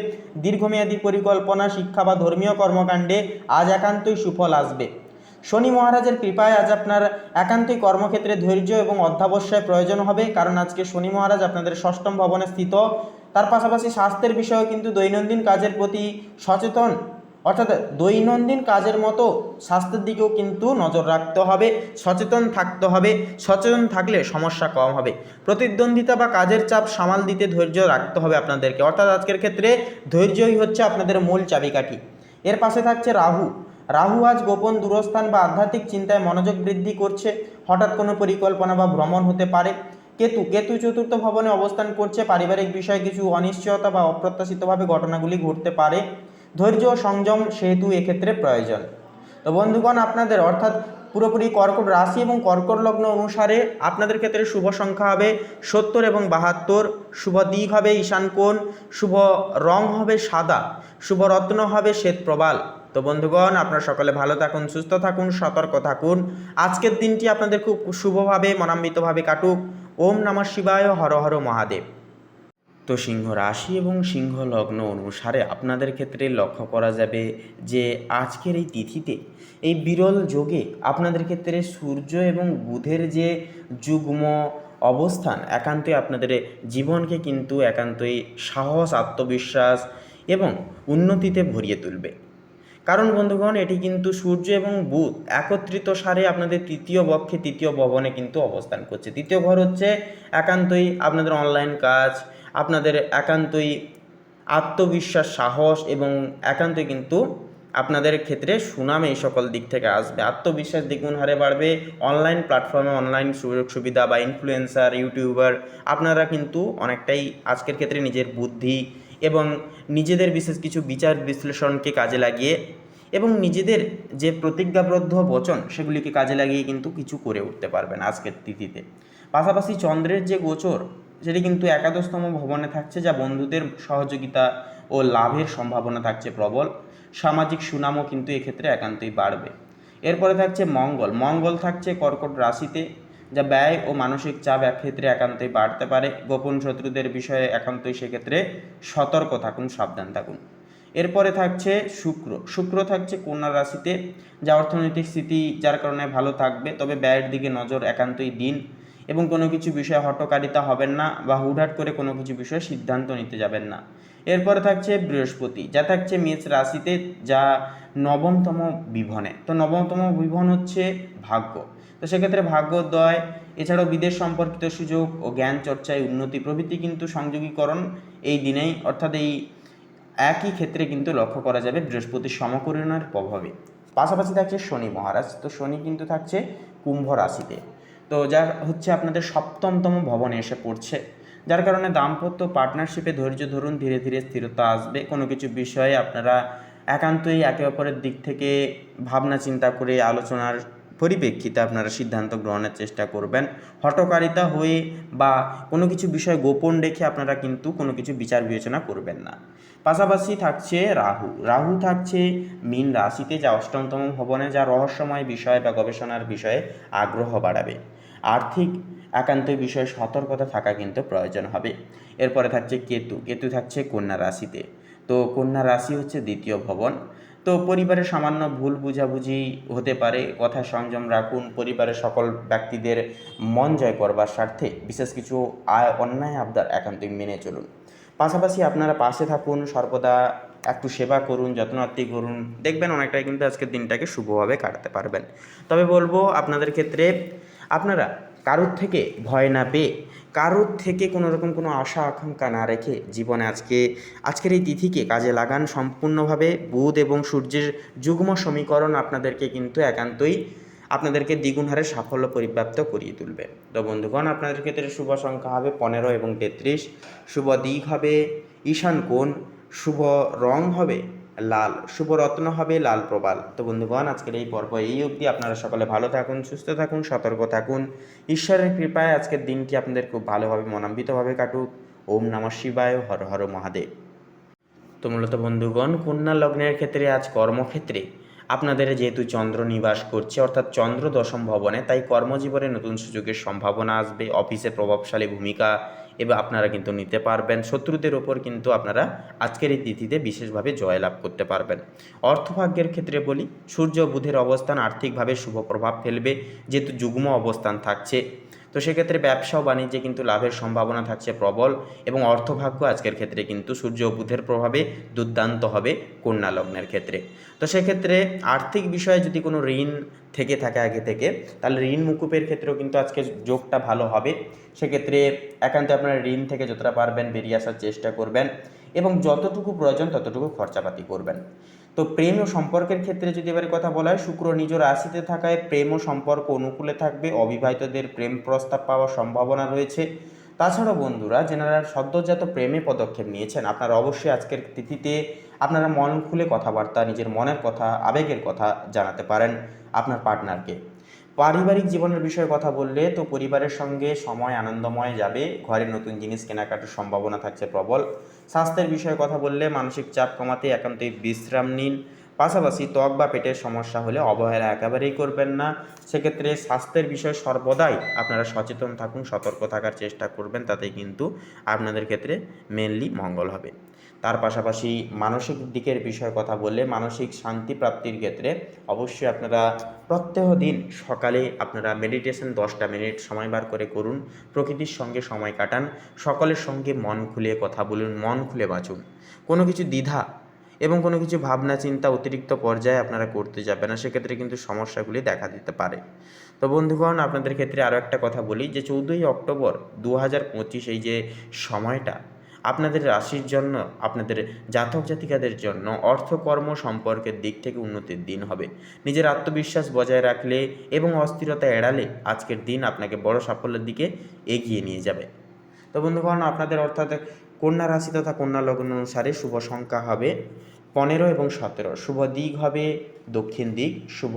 B: দীর্ঘমেয়াদী পরিকল্পনা, শিক্ষা বা ধর্মীয় কর্মকাণ্ডে আজ একান্তই সুফল আসবে। শনি মহারাজের কৃপায় আজ আপনার একান্তই কর্মক্ষেত্রে ধৈর্য এবং অধ্যবসায় প্রয়োজন হবে, কারণ আজকে শনি মহারাজ আপনাদের ষষ্ঠম ভবনে স্থিত। তার পাশাপাশি স্বাস্থ্যের বিষয়েও কিন্তু দৈনন্দিন কাজের প্রতি সচেতন, অর্থাৎ দৈনন্দিন কাজের মতো স্বাস্থ্যের দিকেও কিন্তু নজর রাখতে হবে, সচেতন থাকতে হবে। সচেতন থাকলে সমস্যা কম হবে। প্রতিদ্বন্দ্বিতা বা কাজের চাপ সামাল দিতে ধৈর্য রাখতে হবে আপনাদেরকে, অর্থাৎ আজকের ক্ষেত্রে ধৈর্যই হচ্ছে আপনাদের মূল চাবিকাঠি। এর পাশে থাকছে রাহু আজ গোপন দূরস্থান বা আধ্যাত্মিক চিন্তায় মনোযোগ বৃদ্ধি করছে। হঠাৎ কোনো পরিকল্পনা বা ভ্রমণ হতে পারে। কেতু চতুর্থ ভবনে অবস্থান করছে। পারিবারিক বিষয়ে কিছু অনিশ্চয়তা বা অপ্রত্যাশিতভাবে ঘটনাগুলি ঘটতে পারে। ধৈর্য ও সংযম সেহেতু এক্ষেত্রে প্রয়োজন। তো বন্ধুগণ, আপনাদের অর্থাৎ পুরোপুরি কর্কট রাশি এবং কর্কট লগ্ন অনুসারে আপনাদের ক্ষেত্রে শুভ সংখ্যা হবে 70 এবং 72, শুভ দিক হবে ঈশান কোণ, শুভ রং হবে সাদা, শুভ রত্ন হবে শ্বেত প্রবাল। তো বন্ধুগণ, আপনারা সকলে ভালো থাকুন, সুস্থ থাকুন, সতর্ক থাকুন। আজকের দিনটি আপনাদের খুব শুভভাবে মনান্বিতভাবে কাটুক। ওম নমঃ শিবায়, হর হর মহাদেব। তো সিংহ রাশি এবং সিংহ লগ্ন অনুসারে আপনাদের ক্ষেত্রে লক্ষ্য করা যাবে যে আজকের এই তিথিতে এই বিরল যোগে আপনাদের ক্ষেত্রে সূর্য এবং বুধের যে যুগ্ম অবস্থান একান্তই আপনাদের জীবনকে কিন্তু একান্তই সাহস, আত্মবিশ্বাস এবং উন্নতিতে ভরিয়ে তুলবে। কারণ বন্ধুগণ, এটি কিন্তু সূর্য এবং বুধ একত্রিত সারে আপনাদের তৃতীয় বক্ষে তৃতীয় ভবনে কিন্তু অবস্থান করছে। তৃতীয় ঘর হচ্ছে একান্তই আপনাদের অনলাইন কাজ, আপনাদের একান্তই আত্মবিশ্বাস, সাহস এবং একান্তই কিন্তু আপনাদের ক্ষেত্রে সুনাম এই সকল দিক থেকে আসবে। আত্মবিশ্বাস দ্বিগুণ হারে বাড়বে। অনলাইন প্ল্যাটফর্মে অনলাইন সুযোগ সুবিধা বা ইনফ্লুয়েন্সার, ইউটিউবার আপনারা কিন্তু অনেকটাই আজকের ক্ষেত্রে নিজের বুদ্ধি এবং নিজেদের বিশেষ কিছু বিচার বিশ্লেষণকে কাজে লাগিয়ে এবং নিজেদের যে প্রতিজ্ঞাবদ্ধ বচন সেগুলিকে কাজে লাগিয়ে কিন্তু কিছু করে উঠতে পারবেন আজকের তিথিতে। পাশাপাশি চন্দ্রের যে গোচর সেটি কিন্তু একাদশতম ভবনে থাকছে, যা বন্ধুদের সহযোগিতা ও লাভের সম্ভাবনা থাকছে প্রবল। সামাজিক সুনামও কিন্তু এক্ষেত্রে একান্তই বাড়বে। এরপরে থাকছে মঙ্গল। মঙ্গল থাকছে কর্কট রাশিতে, যা ব্যয় ও মানসিক চাপ ক্ষেত্রে একান্তই বাড়তে পারে। গোপন শত্রুদের বিষয়ে একান্তই সেক্ষেত্রে সতর্ক থাকুন, সাবধান থাকুন। এরপরে থাকছে শুক্র। শুক্র থাকছে কন্যা রাশিতে, যা অর্থনৈতিক স্থিতি যার কারণে ভালো থাকবে, তবে ব্যয়ের দিকে নজর একান্তই দিন এবং কোনো কিছু বিষয়ে হঠকারিতা হবেন না বা হুটহাট করে কোনো কিছু বিষয়ে সিদ্ধান্ত নিতে যাবেন না। এরপরে থাকছে বৃহস্পতি, যা থাকছে মেষ রাশিতে, যা নবমতম বিভনে। তো নবমতম বিভন হচ্ছে ভাগ্য। তো সেক্ষেত্রে ভাগ্যোদয়, এছাড়াও বিদেশ সম্পর্কিত সুযোগ ও জ্ঞান চর্চায় উন্নতি প্রভৃতি কিন্তু সংযোগীকরণ এই দিনেই, অর্থাৎ এই একই ক্ষেত্রে কিন্তু লক্ষ্য করা যাবে বৃহস্পতির সমকরণের প্রভাবে। পাশাপাশি থাকছে শনি মহারাজ। তো শনি কিন্তু থাকছে কুম্ভ রাশিতে, তো যা হচ্ছে আপনাদের সপ্তমতম ভবনে এসে পড়ছে, যার কারণে দাম্পত্য পার্টনারশিপে ধৈর্য ধরুন, ধীরে ধীরে স্থিরতা আসবে। কোনো কিছু বিষয়ে আপনারা একান্তই একে অপরের দিক থেকে ভাবনা চিন্তা করে আলোচনার পরিপ্রেক্ষিতে আপনারা সিদ্ধান্ত গ্রহণের চেষ্টা করবেন। হঠকারিতা হয়ে বা কোনো কিছু বিষয় গোপন রেখে আপনারা কিন্তু কোনো কিছু বিচার বিবেচনা করবেন না। পাশাপাশি থাকছে রাহু। রাহু থাকছে মীন রাশিতে, যা অষ্টমতম ভবনে, যা রহস্যময় বিষয় বা গবেষণার বিষয়ে আগ্রহ বাড়াবে। আর্থিক একান্তই বিষয়ে সতর্কতা থাকা কিন্তু প্রয়োজন হবে। এরপরে থাকছে কেতু। কেতু থাকছে কন্যা রাশিতে, তো কন্যা রাশি হচ্ছে দ্বিতীয় ভবন। তো পরিবারের সামান্য ভুল বুঝাবুঝি হতে পারে, কথায় সংযম রাখুন। পরিবারের সকল ব্যক্তিদের মন জয় করবার স্বার্থে বিশেষ কিছু অন্যায় আবদার একান্তই মেনে চলুন। পাশাপাশি আপনারা পাশে থাকুন, সর্বদা একটু সেবা করুন, যত্নার্থী করুন, দেখবেন অনেকটাই কিন্তু আজকের দিনটাকে শুভভাবে কাটাতে পারবেন। তবে বলবো আপনাদের ক্ষেত্রে আপনারা কারোর থেকে ভয় না পেয়ে, কারোর থেকে কোনো রকম কোনো আশা আকাঙ্ক্ষা না রেখে জীবনে আজকের এই তিথিকে কাজে লাগান সম্পূর্ণভাবে। বুধ এবং সূর্যের যুগ্ম সমীকরণ আপনাদেরকে কিন্তু একান্তই আপনাদেরকে দ্বিগুণ হারে সাফল্য পরিপ্রাপ্ত করিয়ে তুলবে। তো বন্ধুগণ, আপনাদের ক্ষেত্রে শুভ সংখ্যা হবে 15 এবং 33, শুভ দিক হবে ঈশান কোণ, শুভ রং হবে লাল, শুভ রত্ন হবে লাল প্রবাল। তো বন্ধুগণ, আজকের এই পর্ব এই অবধি। আপনারা সকলে ভালো থাকুন, সুস্থ থাকুন, সতর্ক থাকুন। ঈশ্বরের কৃপায় আজকের দিনটি আপনাদের খুব ভালোভাবে মনান্বিতভাবে কাটুক। ওম নমঃ শিবায়, হর হর মহাদেব। তো মূলত বন্ধুগণ, কন্যা লগ্নের ক্ষেত্রে আজ কর্মক্ষেত্রে আপনাদের যেহেতু চন্দ্র নিবাস করছে, অর্থাৎ চন্দ্র দশম ভবনে, তাই কর্মজীবনে নতুন সুযোগের সম্ভাবনা আসবে। অফিসে প্রভাবশালী ভূমিকা এবার আপনারা কিন্তু নিতে পারবেন। শত্রুদের ওপর কিন্তু আপনারা আজকের এই তিথিতে বিশেষভাবে জয়লাভ করতে পারবেন। অর্থভাগ্যের ক্ষেত্রে বলি, সূর্য বুধের অবস্থান আর্থিকভাবে শুভ প্রভাব ফেলবে, যেহেতু যুগ্ম অবস্থান থাকছে। তো সেক্ষেত্রে ব্যবসা ও বাণিজ্যে কিন্তু লাভের সম্ভাবনা থাকছে প্রবল এবং অর্থভাগ্য আজকের ক্ষেত্রে কিন্তু সূর্য ও বুধের প্রভাবে দুর্দান্ত হবে কন্যা লগ্নের ক্ষেত্রে। তো সেক্ষেত্রে আর্থিক বিষয়ে যদি কোনো ঋণ থেকে থাকে আগে থেকে, তাহলে ঋণ মুকুবের ক্ষেত্রেও কিন্তু আজকে যোগটা ভালো হবে। সেক্ষেত্রে একান্ত আপনারা ঋণ থেকে যতটা পারবেন বেরিয়ে আসার চেষ্টা করবেন এবং যতটুকু প্রয়োজন ততটুকু খরচাপাতি করবেন। তো প্রেম ও সম্পর্কের ক্ষেত্রে যদি এবারে কথা বলা হয়, শুক্র নিজ রাশিতে থাকায় প্রেম ও সম্পর্ক অনুকূলে থাকবে। অবিবাহিতদের প্রেম প্রস্তাব পাওয়ার সম্ভাবনা রয়েছে। তাছাড়াও বন্ধুরা, যারা সদ্যজাত প্রেমে পদক্ষেপ নিয়েছেন, আপনারা অবশ্যই আজকের তিথিতে আপনারা মন খুলে কথাবার্তা, নিজের মনের কথা, আবেগের কথা জানাতে পারেন আপনার পার্টনারকে। পারিবারিক জীবনের বিষয়ে কথা বললে, তো পরিবারের সঙ্গে সময় আনন্দময় যাবে। ঘরে নতুন জিনিস কেনাকাটার সম্ভাবনা থাকছে প্রবল। স্বাস্থ্যের বিষয়ে কথা বললে, মানসিক চাপ কমাতে একান্তই বিশ্রাম নিন। পাশাপাশি ত্বক বা পেটের সমস্যা হলে অবহেলা একেবারেই করবেন না। সেক্ষেত্রে স্বাস্থ্যের বিষয়ে সর্বদাই আপনারা সচেতন থাকুন, সতর্ক থাকার চেষ্টা করবেন, তাতেই কিন্তু আপনাদের ক্ষেত্রে মেনলি মঙ্গল হবে। তার পাশাপাশি মানসিক দিকের বিষয়ে কথা বললে, মানসিক শান্তি প্রাপ্তির ক্ষেত্রে অবশ্যই আপনারা প্রত্যহ দিন সকালে আপনারা মেডিটেশন 10টা মিনিট সময় বার করে করুন। প্রকৃতির সঙ্গে সময় কাটান, সকলের সঙ্গে মন খুলে কথা বলুন, মন খুলে বাঁচুন। কোনো কিছু দ্বিধা
A: এবং কোনো কিছু ভাবনা চিন্তা অতিরিক্ত পর্যায়ে আপনারা করতে যাবেন না, সেক্ষেত্রে কিন্তু সমস্যাগুলি দেখা দিতে পারে। তো বন্ধুগণ, আপনাদের ক্ষেত্রে আরও একটা কথা বলি যে 14ই অক্টোবর 2025 এই যে সময়টা আপনাদের রাশির জন্য, আপনাদের জাতক জাতিকাদের জন্য অর্থকর্ম সম্পর্কের দিক থেকে উন্নতির দিন হবে। নিজের আত্মবিশ্বাস বজায় রাখলে এবং অস্থিরতা এড়ালে আজকের দিন আপনাকে বড় সাফল্যের দিকে এগিয়ে নিয়ে যাবে। তো বন্ধুগণ, আপনাদের অর্থাৎ কন্যা রাশি তথা কন্যা লগ্ন অনুসারে শুভ সংখ্যা হবে 15 এবং 17, শুভ দিক হবে দক্ষিণ দিক, শুভ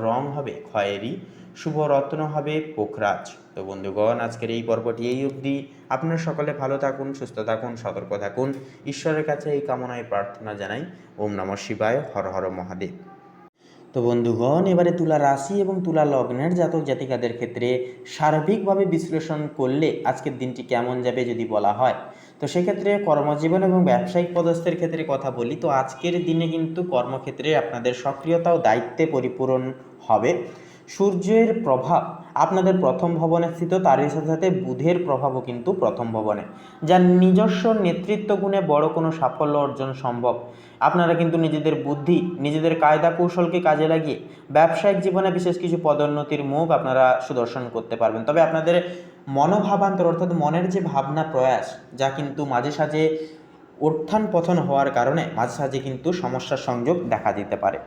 A: রং হবে খয়েরি, শুভ রত্ন হবে পোখরাজ। তো বন্ধুগণ, আজকের এই পর্বটি এই অবধি। আপনারা সকলে ভালো থাকুন, সুস্থ থাকুন, সতর্ক থাকুন, ঈশ্বরের কাছে এই কামনায় প্রার্থনা জানাই। ওম নমঃ শিবায়, হর হর মহাদেব। তো বন্ধুগণ, এবারে তুলা রাশি এবং তুলা লগ্নের জাতক জাতিকাদের ক্ষেত্রে সার্বিকভাবে বিশ্লেষণ করলে আজকের দিনটি কেমন যাবে যদি বলা হয়, তো সেক্ষেত্রে কর্মজীবন এবং ব্যবসায়িক পদস্থের ক্ষেত্রে কথা বলি, তো আজকের দিনে কিন্তু কর্মক্ষেত্রে আপনাদের সক্রিয়তা ও দায়িত্বে পরিপূরণ হবে। সূর্যের প্রভাব আপনাদের প্রথম ভবনে স্থিত, তারই সাথে সাথে বুধের প্রভাবও কিন্তু প্রথম ভবনে, যার নিজস্ব নেতৃত্ব গুণে বড় কোনো সাফল্য অর্জন সম্ভব। আপনারা কিন্তু নিজেদের বুদ্ধি, নিজেদের কায়দা কৌশলকে কাজে লাগিয়ে ব্যবসায়িক জীবনে বিশেষ কিছু পদোন্নতির মুখ আপনারা সুদর্শন করতে পারবেন। তবে আপনাদের মনোভাবান্তর অর্থাৎ মনের যে ভাবনা প্রয়াস, যা কিন্তু মাঝে সাঝে উত্থান পতন হওয়ার কারণে মাঝে সাঝে কিন্তু সমস্যার সংযোগ দেখা দিতে পারে।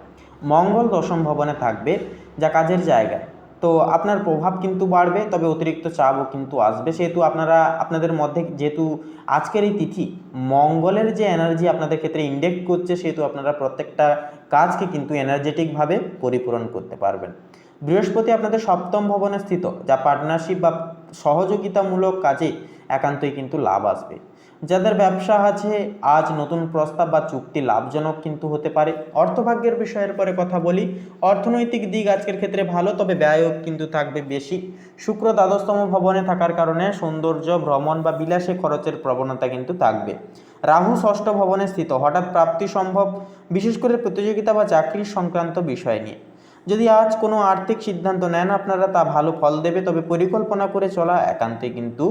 A: মঙ্গল দশম ভবনে থাকবে, যা কাজের জায়গায়, তো আপনার প্রভাব কিন্তু বাড়বে, তবে অতিরিক্ত চাপও কিন্তু আসবে। সেহেতু আপনাদের মধ্যে যেহেতু আজকের এই তিথি মঙ্গলের যে এনার্জি আপনাদের ক্ষেত্রে ইন্ডেক্ট করছে, সেহেতু আপনারা প্রত্যেকটা কাজকে কিন্তু এনার্জেটিকভাবে পরিপূরণ করতে পারবেন। বৃহস্পতি আপনাদের সপ্তম ভবনে স্থিত, যা পার্টনারশিপ বা সহযোগিতামূলক কাজে একান্তই কিন্তু লাভ আসবে। যাদের ব্যবসা আছে, আজ নতুন প্রস্তাব বা চুক্তি লাভজনক কিন্তু হতে পারে। অর্থভাগ্যের বিষয়ের পরে কথা বলি। অর্থনৈতিক দিক আজকের ক্ষেত্রে ভালো, তবে ব্যয়ও কিন্তু থাকবে বেশি। শুক্র দ্বাদশতম ভবনে থাকার কারণে সৌন্দর্য, ভ্রমণ বা বিলাসে খরচের প্রবণতা কিন্তু থাকবে। রাহু ষষ্ঠ ভবনে স্থিত, হঠাৎ প্রাপ্তি সম্ভব, বিশেষ করে প্রতিযোগিতা বা চাকরি সংক্রান্ত বিষয় নিয়ে। যদি আজ কোনো আর্থিক সিদ্ধান্ত নেন আপনারা, তা ভালো ফল দেবে, তবে পরিকল্পনা করে চলা একান্তই কিন্তু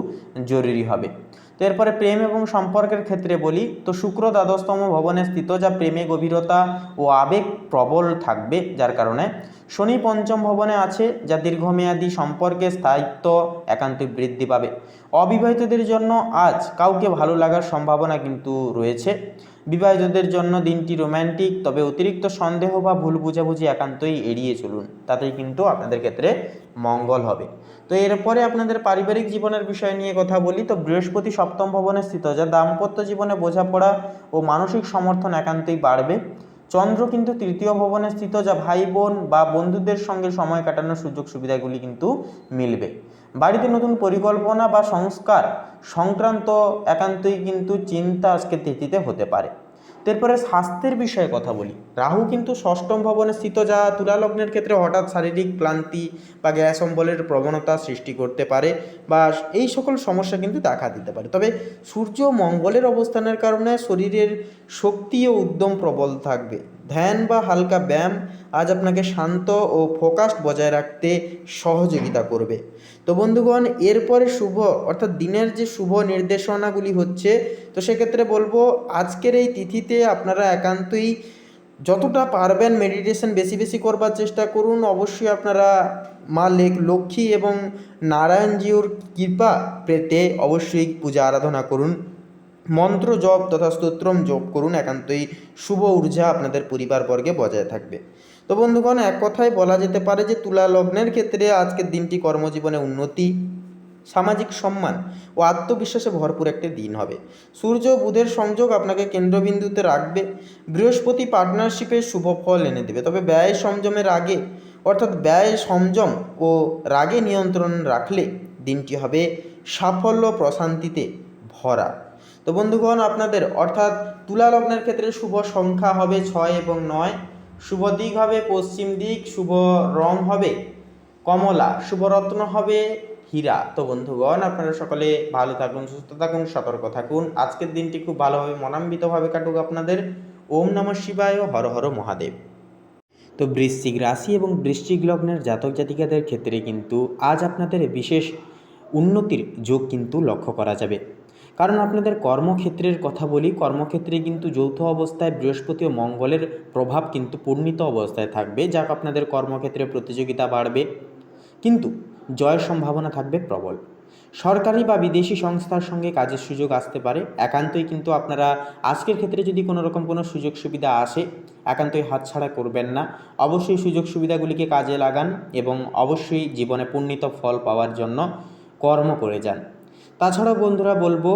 A: জরুরি হবে। তো এরপরে প্রেম এবং সম্পর্কের ক্ষেত্রে বলি, তো শুক্র দ্বাদশতম ভবনে স্থিত, যা প্রেমে গভীরতা ও আবেগ প্রবল থাকবে, যার কারণে শনি পঞ্চম ভবনে আছে, যা দীর্ঘমেয়াদী সম্পর্কে স্থায়িত্ব একান্তই বৃদ্ধি পাবে। অবিবাহিতদের জন্য আজ কাউকে ভালো লাগার সম্ভাবনা কিন্তু রয়েছে। বিবাহিতদের জন্য দিনটি রোম্যান্টিক, তবে অতিরিক্ত সন্দেহ বা ভুল বুঝাবুঝি একান্তই এড়িয়ে চলুন, তাতেই কিন্তু আপনাদের ক্ষেত্রে মঙ্গল হবে। তো এরপরে আপনাদের পারিবারিক জীবনের বিষয় নিয়ে কথা বলি, তো বৃহস্পতি সপ্তম ভবনে স্থিত, যা দাম্পত্য জীবনে বোঝাপড়া ও মানসিক সমর্থন একান্তই বাড়বে। চন্দ্র কিন্তু তৃতীয় ভবনে স্থিত, যা ভাই বোন বা বন্ধুদের সঙ্গে সময় কাটানোর সুযোগ সুবিধাগুলি কিন্তু মিলবে। বাড়িতে নতুন পরিকল্পনা বা সংস্কার সংক্রান্ত একান্তই কিন্তু চিন্তা আজকে তিথিতে হতে পারে। এরপরে স্বাস্থ্যের বিষয়ে কথা বলি। রাহু কিন্তু ষষ্ঠম ভবনে স্থিত, যা তুলা লগ্নের ক্ষেত্রে হঠাৎ শারীরিক ক্লান্তি বা গ্যাস অম্বলের প্রবণতা সৃষ্টি করতে পারে, বা এই সকল সমস্যা কিন্তু দেখা দিতে পারে। তবে সূর্য মঙ্গলের অবস্থানের কারণে শরীরের শক্তি ও উদ্যম প্রবল থাকবে। ধ্যান বা হালকা ব্যায়াম আজ আপনাকে শান্ত ও ফোকাসড বজায় রাখতে সহযোগিতা করবে। তো বন্ধুগণ, এরপরে শুভ অর্থাৎ দিনের যে শুভ নির্দেশনাগুলি হচ্ছে, তো সেক্ষেত্রে বলবো আজকের এই তিথিতে আপনারা একান্তই যতটা পারবেন মেডিটেশন বেশি বেশি করবার চেষ্টা করুন। অবশ্যই আপনারা মা লক্ষ্মী এবং নারায়ণজিউর কৃপা পেতে অবশ্যই পূজা আরাধনা করুন, মন্ত্র জপ তথা স্তোত্রম জপ করুন, একান্তই শুভ ঊর্জা আপনাদের পরিবারবর্গে বজায় থাকবে। তো বন্ধুগণ, এক কথায় বলা যেতে পারে যে তুলা লগ্নের ক্ষেত্রে আজকের দিনটি কর্মজীবনে উন্নতি, সামাজিক সম্মান ও আত্মবিশ্বাসে ভরপুর একটি দিন হবে। সূর্য বুধের সংযোগ আপনাকে কেন্দ্রবিন্দুতে রাখবে। বৃহস্পতি পার্টনারশিপে শুভ ফল এনে দেবে, তবে ব্যয় সংযমের আগে অর্থাৎ ব্যয় সংযম ও রাগে নিয়ন্ত্রণ রাখলে দিনটি হবে সাফল্য প্রশান্তিতে ভরা। তো বন্ধুগণ, আপনাদের অর্থাৎ তুলা লগ্নের ক্ষেত্রে শুভ সংখ্যা হবে 6 এবং 9, শুভ দিক হবে পশ্চিম দিক, শুভ রং হবে কমলা, শুভ রত্ন হবে হীরা। তো বন্ধুগণ, আপনারা সকলে ভালো থাকুন, সুস্থ থাকুন, সতর্ক থাকুন। আজকের দিনটি খুব ভালোভাবে মনান্বিতভাবে কাটুক আপনাদের। ওম নমঃ শিবায়, হর হর মহাদেব। তো বৃশ্চিক রাশি এবং বৃশ্চিক লগ্নের জাতক জাতিকাদের ক্ষেত্রে কিন্তু আজ আপনাদের বিশেষ উন্নতির যোগ কিন্তু লক্ষ্য করা যাবে।
B: কারণ আপনাদের কর্মক্ষেত্রের কথা বলি, কর্মক্ষেত্রে কিন্তু যৌথ অবস্থায় বৃহস্পতি ও মঙ্গলের প্রভাব কিন্তু পূর্ণিত অবস্থায় থাকবে, যা আপনাদের কর্মক্ষেত্রে প্রতিযোগিতা বাড়বে, কিন্তু জয়ের সম্ভাবনা থাকবে প্রবল। সরকারি বা বিদেশি সংস্থার সঙ্গে কাজের সুযোগ আসতে পারে। একান্তই কিন্তু আপনারা আজকের ক্ষেত্রে যদি কোনো রকম কোনো সুযোগ সুবিধা আসে, একান্তই হাতছাড়া করবেন না। অবশ্যই সুযোগ সুবিধাগুলিকে কাজে লাগান এবং অবশ্যই জীবনে পূর্ণিত ফল পাওয়ার জন্য কর্ম করে যান। তাছাড়াও বন্ধুরা বলবো,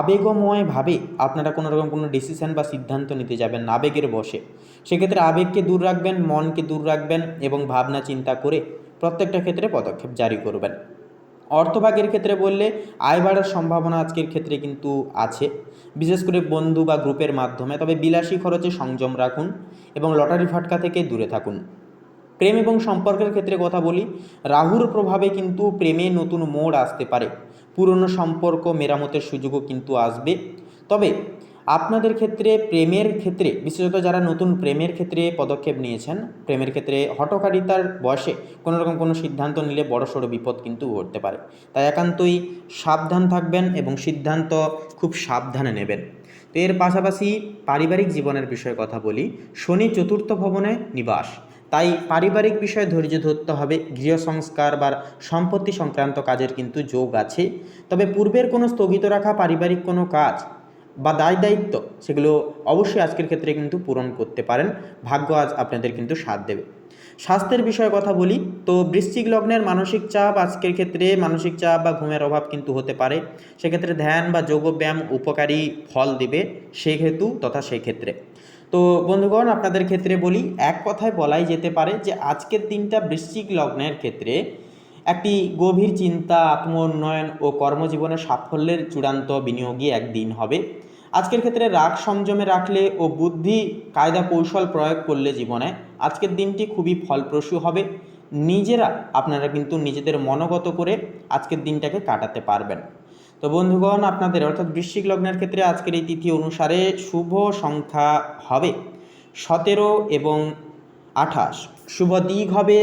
B: আবেগময়ভাবে আপনারা কোনো রকম কোনো ডিসিশন বা সিদ্ধান্ত নিতে যাবেন না আবেগের বশে। সেক্ষেত্রে আবেগকে দূর রাখবেন, মনকে দূর রাখবেন এবং ভাবনা চিন্তা করে প্রত্যেকটা ক্ষেত্রে পদক্ষেপ জারি করবেন। অর্থভাগের ক্ষেত্রে বললে আয় বাড়ার সম্ভাবনা আজকের ক্ষেত্রে কিন্তু আছে, বিশেষ করে বন্ধু বা গ্রুপের মাধ্যমে। তবে বিলাসী খরচে সংযম রাখুন এবং লটারি ফাটকা থেকে দূরে থাকুন। প্রেম এবং সম্পর্কের ক্ষেত্রে কথা বলি, রাহুর প্রভাবে কিন্তু প্রেমে নতুন মোড় আসতে পারে। পুরনো সম্পর্ক মেরামতের সুযোগও কিন্তু আসবে। তবে আপনাদের ক্ষেত্রে প্রেমের ক্ষেত্রে বিশেষত যারা নতুন প্রেমের ক্ষেত্রে পদক্ষেপ নিয়েছেন, প্রেমের ক্ষেত্রে হঠকারিতার বয়সে কোনো রকম কোনো সিদ্ধান্ত নিলে বড়সড় বিপদ কিন্তু ঘটতে পারে। তাই একান্তই সাবধান থাকবেন এবং সিদ্ধান্ত খুব সাবধানে নেবেন। তো এর পাশাপাশি পারিবারিক জীবনের বিষয়ে কথা বলি, শনি চতুর্থ ভবনে নিবাস, তাই পারিবারিক বিষয়ে ধৈর্য ধরতে হবে। গৃহ সংস্কার বা সম্পত্তি সংক্রান্ত কাজের কিন্তু যোগ আছে। তবে পূর্বের কোনো স্থগিত রাখা পারিবারিক কোনো কাজ বা দায় দায়িত্ব, সেগুলো অবশ্যই আজকের ক্ষেত্রে কিন্তু পূরণ করতে পারেন। ভাগ্য আজ আপনাদের কিন্তু সাথ দেবে। স্বাস্থ্যের বিষয়ে কথা বলি, তো বৃশ্চিক লগ্নের মানসিক চাপ, আজকের ক্ষেত্রে মানসিক চাপ বা ঘুমের অভাব কিন্তু হতে পারে। সেক্ষেত্রে ধ্যান বা যোগব্যায়াম উপকারী ফল দিবে সেহেতু তথা সেক্ষেত্রে। তো বন্ধুগণ, আপনাদের ক্ষেত্রে বলি, এক কথায় বলাই যেতে পারে যে আজকের দিনটা বৃশ্চিক লগ্নের ক্ষেত্রে একটি গভীর চিন্তা, আত্ম উন্নয়ন ও কর্মজীবনে সাফল্যের চূড়ান্ত বিনিয়োগী একদিন হবে। আজকের ক্ষেত্রে রাগ সংযমে রাখলে ও বুদ্ধি কায়দা কৌশল প্রয়োগ করলে জীবনে আজকের দিনটি খুবই ফলপ্রসূ হবে। নিজেরা আপনারা কিন্তু নিজেদের মনোগত করে আজকের দিনটাকে কাটাতে পারবেন। তো বন্ধুগণ, আপনাদের অর্থাৎ বৃশ্চিক লগ্নের ক্ষেত্রে আজকের এই তিথি অনুসারে শুভ সংখ্যা হবে 17 এবং 28। শুভ দিক হবে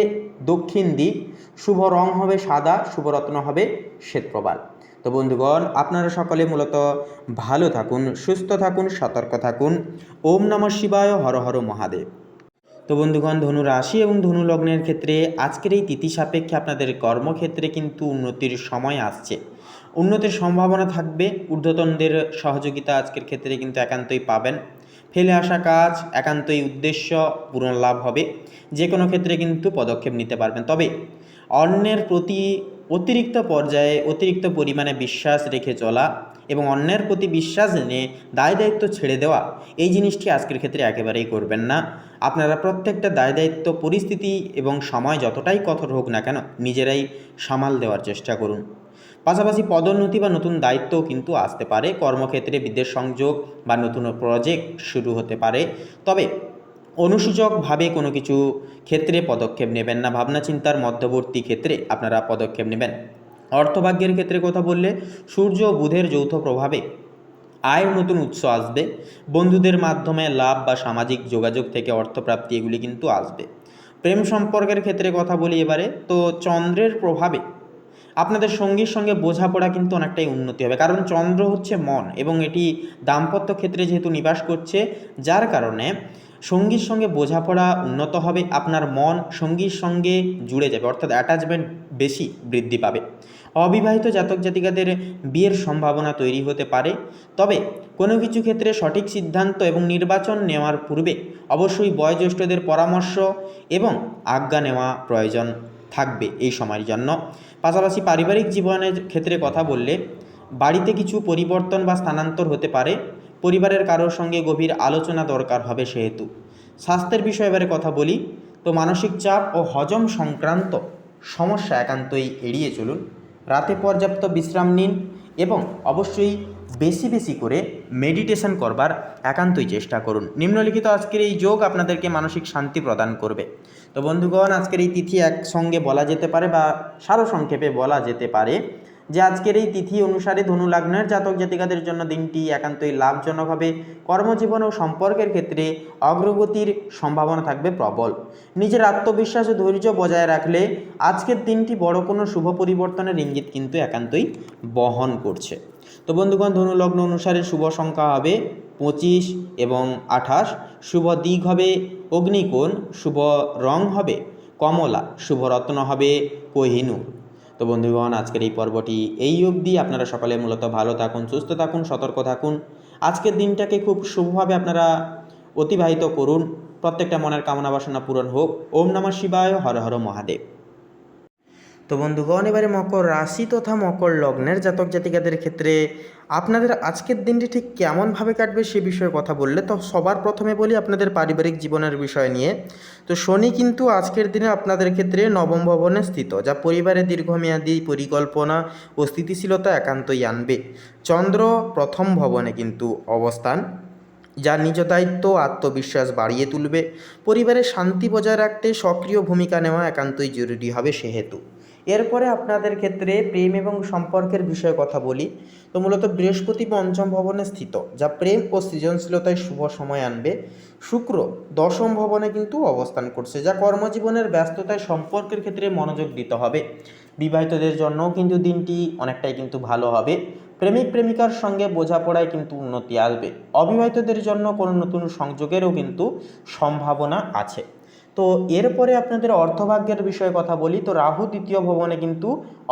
B: দক্ষিণ দিক। শুভ রং হবে সাদা। শুভ রত্ন হবে শ্বেতপ্রবাল। তো বন্ধুগণ, আপনারা সকলে মূলত ভালো থাকুন, সুস্থ থাকুন, সতর্ক থাকুন। ওম নমঃ শিবায়, হর হর মহাদেব। তো বন্ধুগণ, ধনু রাশি এবং ধনু লগ্নের ক্ষেত্রে আজকের এই তিথি সাপেক্ষে আপনাদের কর্মক্ষেত্রে কিন্তু উন্নতির সময় আসছে। উন্নতির সম্ভাবনা থাকবে। ঊর্ধ্বতনদের সহযোগিতা আজকের ক্ষেত্রে কিন্তু একান্তই পাবেন। ফেলে আসা কাজ একান্তই উদ্দেশ্য পূরণ লাভ হবে। যে কোনো ক্ষেত্রে কিন্তু পদক্ষেপ নিতে পারবেন। তবে অন্যের প্রতি অতিরিক্ত পর্যায়ে অতিরিক্ত পরিমাণে বিশ্বাস রেখে চলা এবং অন্যের প্রতি বিশ্বাস এনে দায় দায়িত্ব ছেড়ে দেওয়া, এই জিনিসটি আজকের ক্ষেত্রে একেবারেই করবেন না। আপনারা প্রত্যেকটা দায় দায়িত্ব, পরিস্থিতি এবং সময় যতটাই কঠোর হোক না কেন, নিজেরাই সামাল দেওয়ার চেষ্টা করুন। পাশাপাশি পদোন্নতি বা নতুন দায়িত্বও কিন্তু আসতে পারে। কর্মক্ষেত্রে বিদেশ সংযোগ বা নতুন প্রজেক্ট শুরু হতে পারে। তবে অনুসূচকভাবে কোনো কিছু ক্ষেত্রে পদক্ষেপ নেবেন না। ভাবনা চিন্তার মধ্যবর্তী ক্ষেত্রে আপনারা পদক্ষেপ নেবেন। অর্থভাগ্যের ক্ষেত্রে কথা বললে সূর্য ও বুধের যৌথ প্রভাবে আয়ের নতুন উৎস আসবে। বন্ধুদের মাধ্যমে লাভ বা সামাজিক যোগাযোগ থেকে অর্থপ্রাপ্তি, এগুলি কিন্তু আসবে। প্রেম সম্পর্কের ক্ষেত্রে কথা বলি এবারে, তো চন্দ্রের প্রভাবে আপনাদের সঙ্গীর সঙ্গে বোঝাপড়া কিন্তু অনেকটাই উন্নতি হবে। কারণ চন্দ্র হচ্ছে মন এবং এটি দাম্পত্য ক্ষেত্রে যেহেতু নিবাস করছে, যার কারণে সঙ্গীর সঙ্গে বোঝাপড়া উন্নত হবে। আপনার মন সঙ্গীর সঙ্গে জুড়ে যাবে, অর্থাৎ অ্যাটাচমেন্ট বেশি বৃদ্ধি পাবে। অবিবাহিত জাতক জাতিকাদের বিয়ের সম্ভাবনা তৈরি হতে পারে। তবে কোনো কিছু ক্ষেত্রে সঠিক সিদ্ধান্ত এবং নির্বাচন নেওয়ার পূর্বে অবশ্যই বয়োজ্যেষ্ঠদের পরামর্শ এবং আজ্ঞা নেওয়া প্রয়োজন থাকবে এই সময়ের জন্য। পাশাপাশি পারিবারিক জীবনের ক্ষেত্রে কথা বললে বাড়িতে কিছু পরিবর্তন বা স্থানান্তর হতে পারে। পরিবারের কারোর সঙ্গে গভীর আলোচনা দরকার হবে সেহেতু। স্বাস্থ্যের বিষয়ে এবারে কথা বলি, তো মানসিক চাপ ও হজম সংক্রান্ত সমস্যা একান্তই এড়িয়ে চলুন। রাতে পর্যাপ্ত বিশ্রাম নিন এবং অবশ্যই বেশি বেশি করে মেডিটেশন করবার একান্তই চেষ্টা করুন। নিম্নলিখিত আজকের এই যোগ আপনাদেরকে মানসিক শান্তি প্রদান করবে। তো বন্ধুগণ, আজকের এই তিথি একসঙ্গে বলা যেতে পারে বা সারসংক্ষেপে বলা যেতে পারে যে আজকের এই তিথি অনুসারে ধনু লগ্নের জাতক জাতিকাদের জন্য দিনটি একান্তই লাভজনক হবে। কর্মজীবন ও সম্পর্কের ক্ষেত্রে অগ্রগতির সম্ভাবনা থাকবে প্রবল। নিজের আত্মবিশ্বাস ও ধৈর্য বজায় রাখলে আজকের দিনটি বড় কোনো শুভ পরিবর্তনের ইঙ্গিত কিন্তু একান্তই বহন করছে। তো বন্ধুগণ, ধনু লগ্ন অনুসারে শুভ সংখ্যা হবে 25 এবং 28, শুভ দিক হবে অগ্নিকোণ, শুভ রং হবে কমলা, শুভ রত্ন হবে কোহিনূর। তো বন্ধুগণ, আজকের এই পর্বটি এই অবধি। আপনারা সকলে মূলত ভালো থাকুন, সুস্থ থাকুন, সতর্ক থাকুন। আজকের দিনটাকে খুব শুভভাবে আপনারা অতিবাহিত করুন। প্রত্যেকটা মনের কামনা বাসনা পূরণ হোক। ওম নমঃ শিবায়, হর হর মহাদেব। তো বন্ধুগণ, এবারে মকর রাশি তথা মকর লগ্নের জাতক জাতিকাদের ক্ষেত্রে আপনাদের আজকের দিনটি ঠিক কেমনভাবে কাটবে সে বিষয়ে কথা বললে তো সবার প্রথমে বলি আপনাদের পারিবারিক জীবনের বিষয় নিয়ে। তো শনি কিন্তু আজকের দিনে আপনাদের ক্ষেত্রে নবম ভবনে স্থিত, যা পরিবারের দীর্ঘমেয়াদী পরিকল্পনা ও স্থিতিশীলতা একান্তই আনবে। চন্দ্র প্রথম ভবনে কিন্তু অবস্থান, যা নিজ দায়িত্ব আত্মবিশ্বাস বাড়িয়ে তুলবে। পরিবারের শান্তি বজায় রাখতে সক্রিয় ভূমিকা নেওয়া একান্তই জরুরি হবে সেহেতু। এরপরে আপনাদের ক্ষেত্রে প্রেম এবং সম্পর্কের বিষয়ে কথা বলি। তো মূলত বৃহস্পতি পঞ্চম ভবনে স্থিত, যা প্রেম ও সৃজনশীলতায় শুভ সময় আনবে। শুক্র দশম ভবনে কিন্তু অবস্থান করছে, যা কর্মজীবনের ব্যস্ততায় সম্পর্কের ক্ষেত্রে মনোযোগ দিতে হবে। বিবাহিতদের জন্যও কিন্তু দিনটি অনেকটাই কিন্তু ভালো হবে। প্রেমিক প্রেমিকার সঙ্গে বোঝাপড়ায় কিন্তু উন্নতি আসবে। অবিবাহিতদের জন্য কোনো নতুন সংযোগেরও কিন্তু সম্ভাবনা আছে। তো এরপরে আপনাদের অর্থভাগ্যের বিষয়ে কথা বলি। তো রাহু দ্বিতীয় ভবনে কিন্তু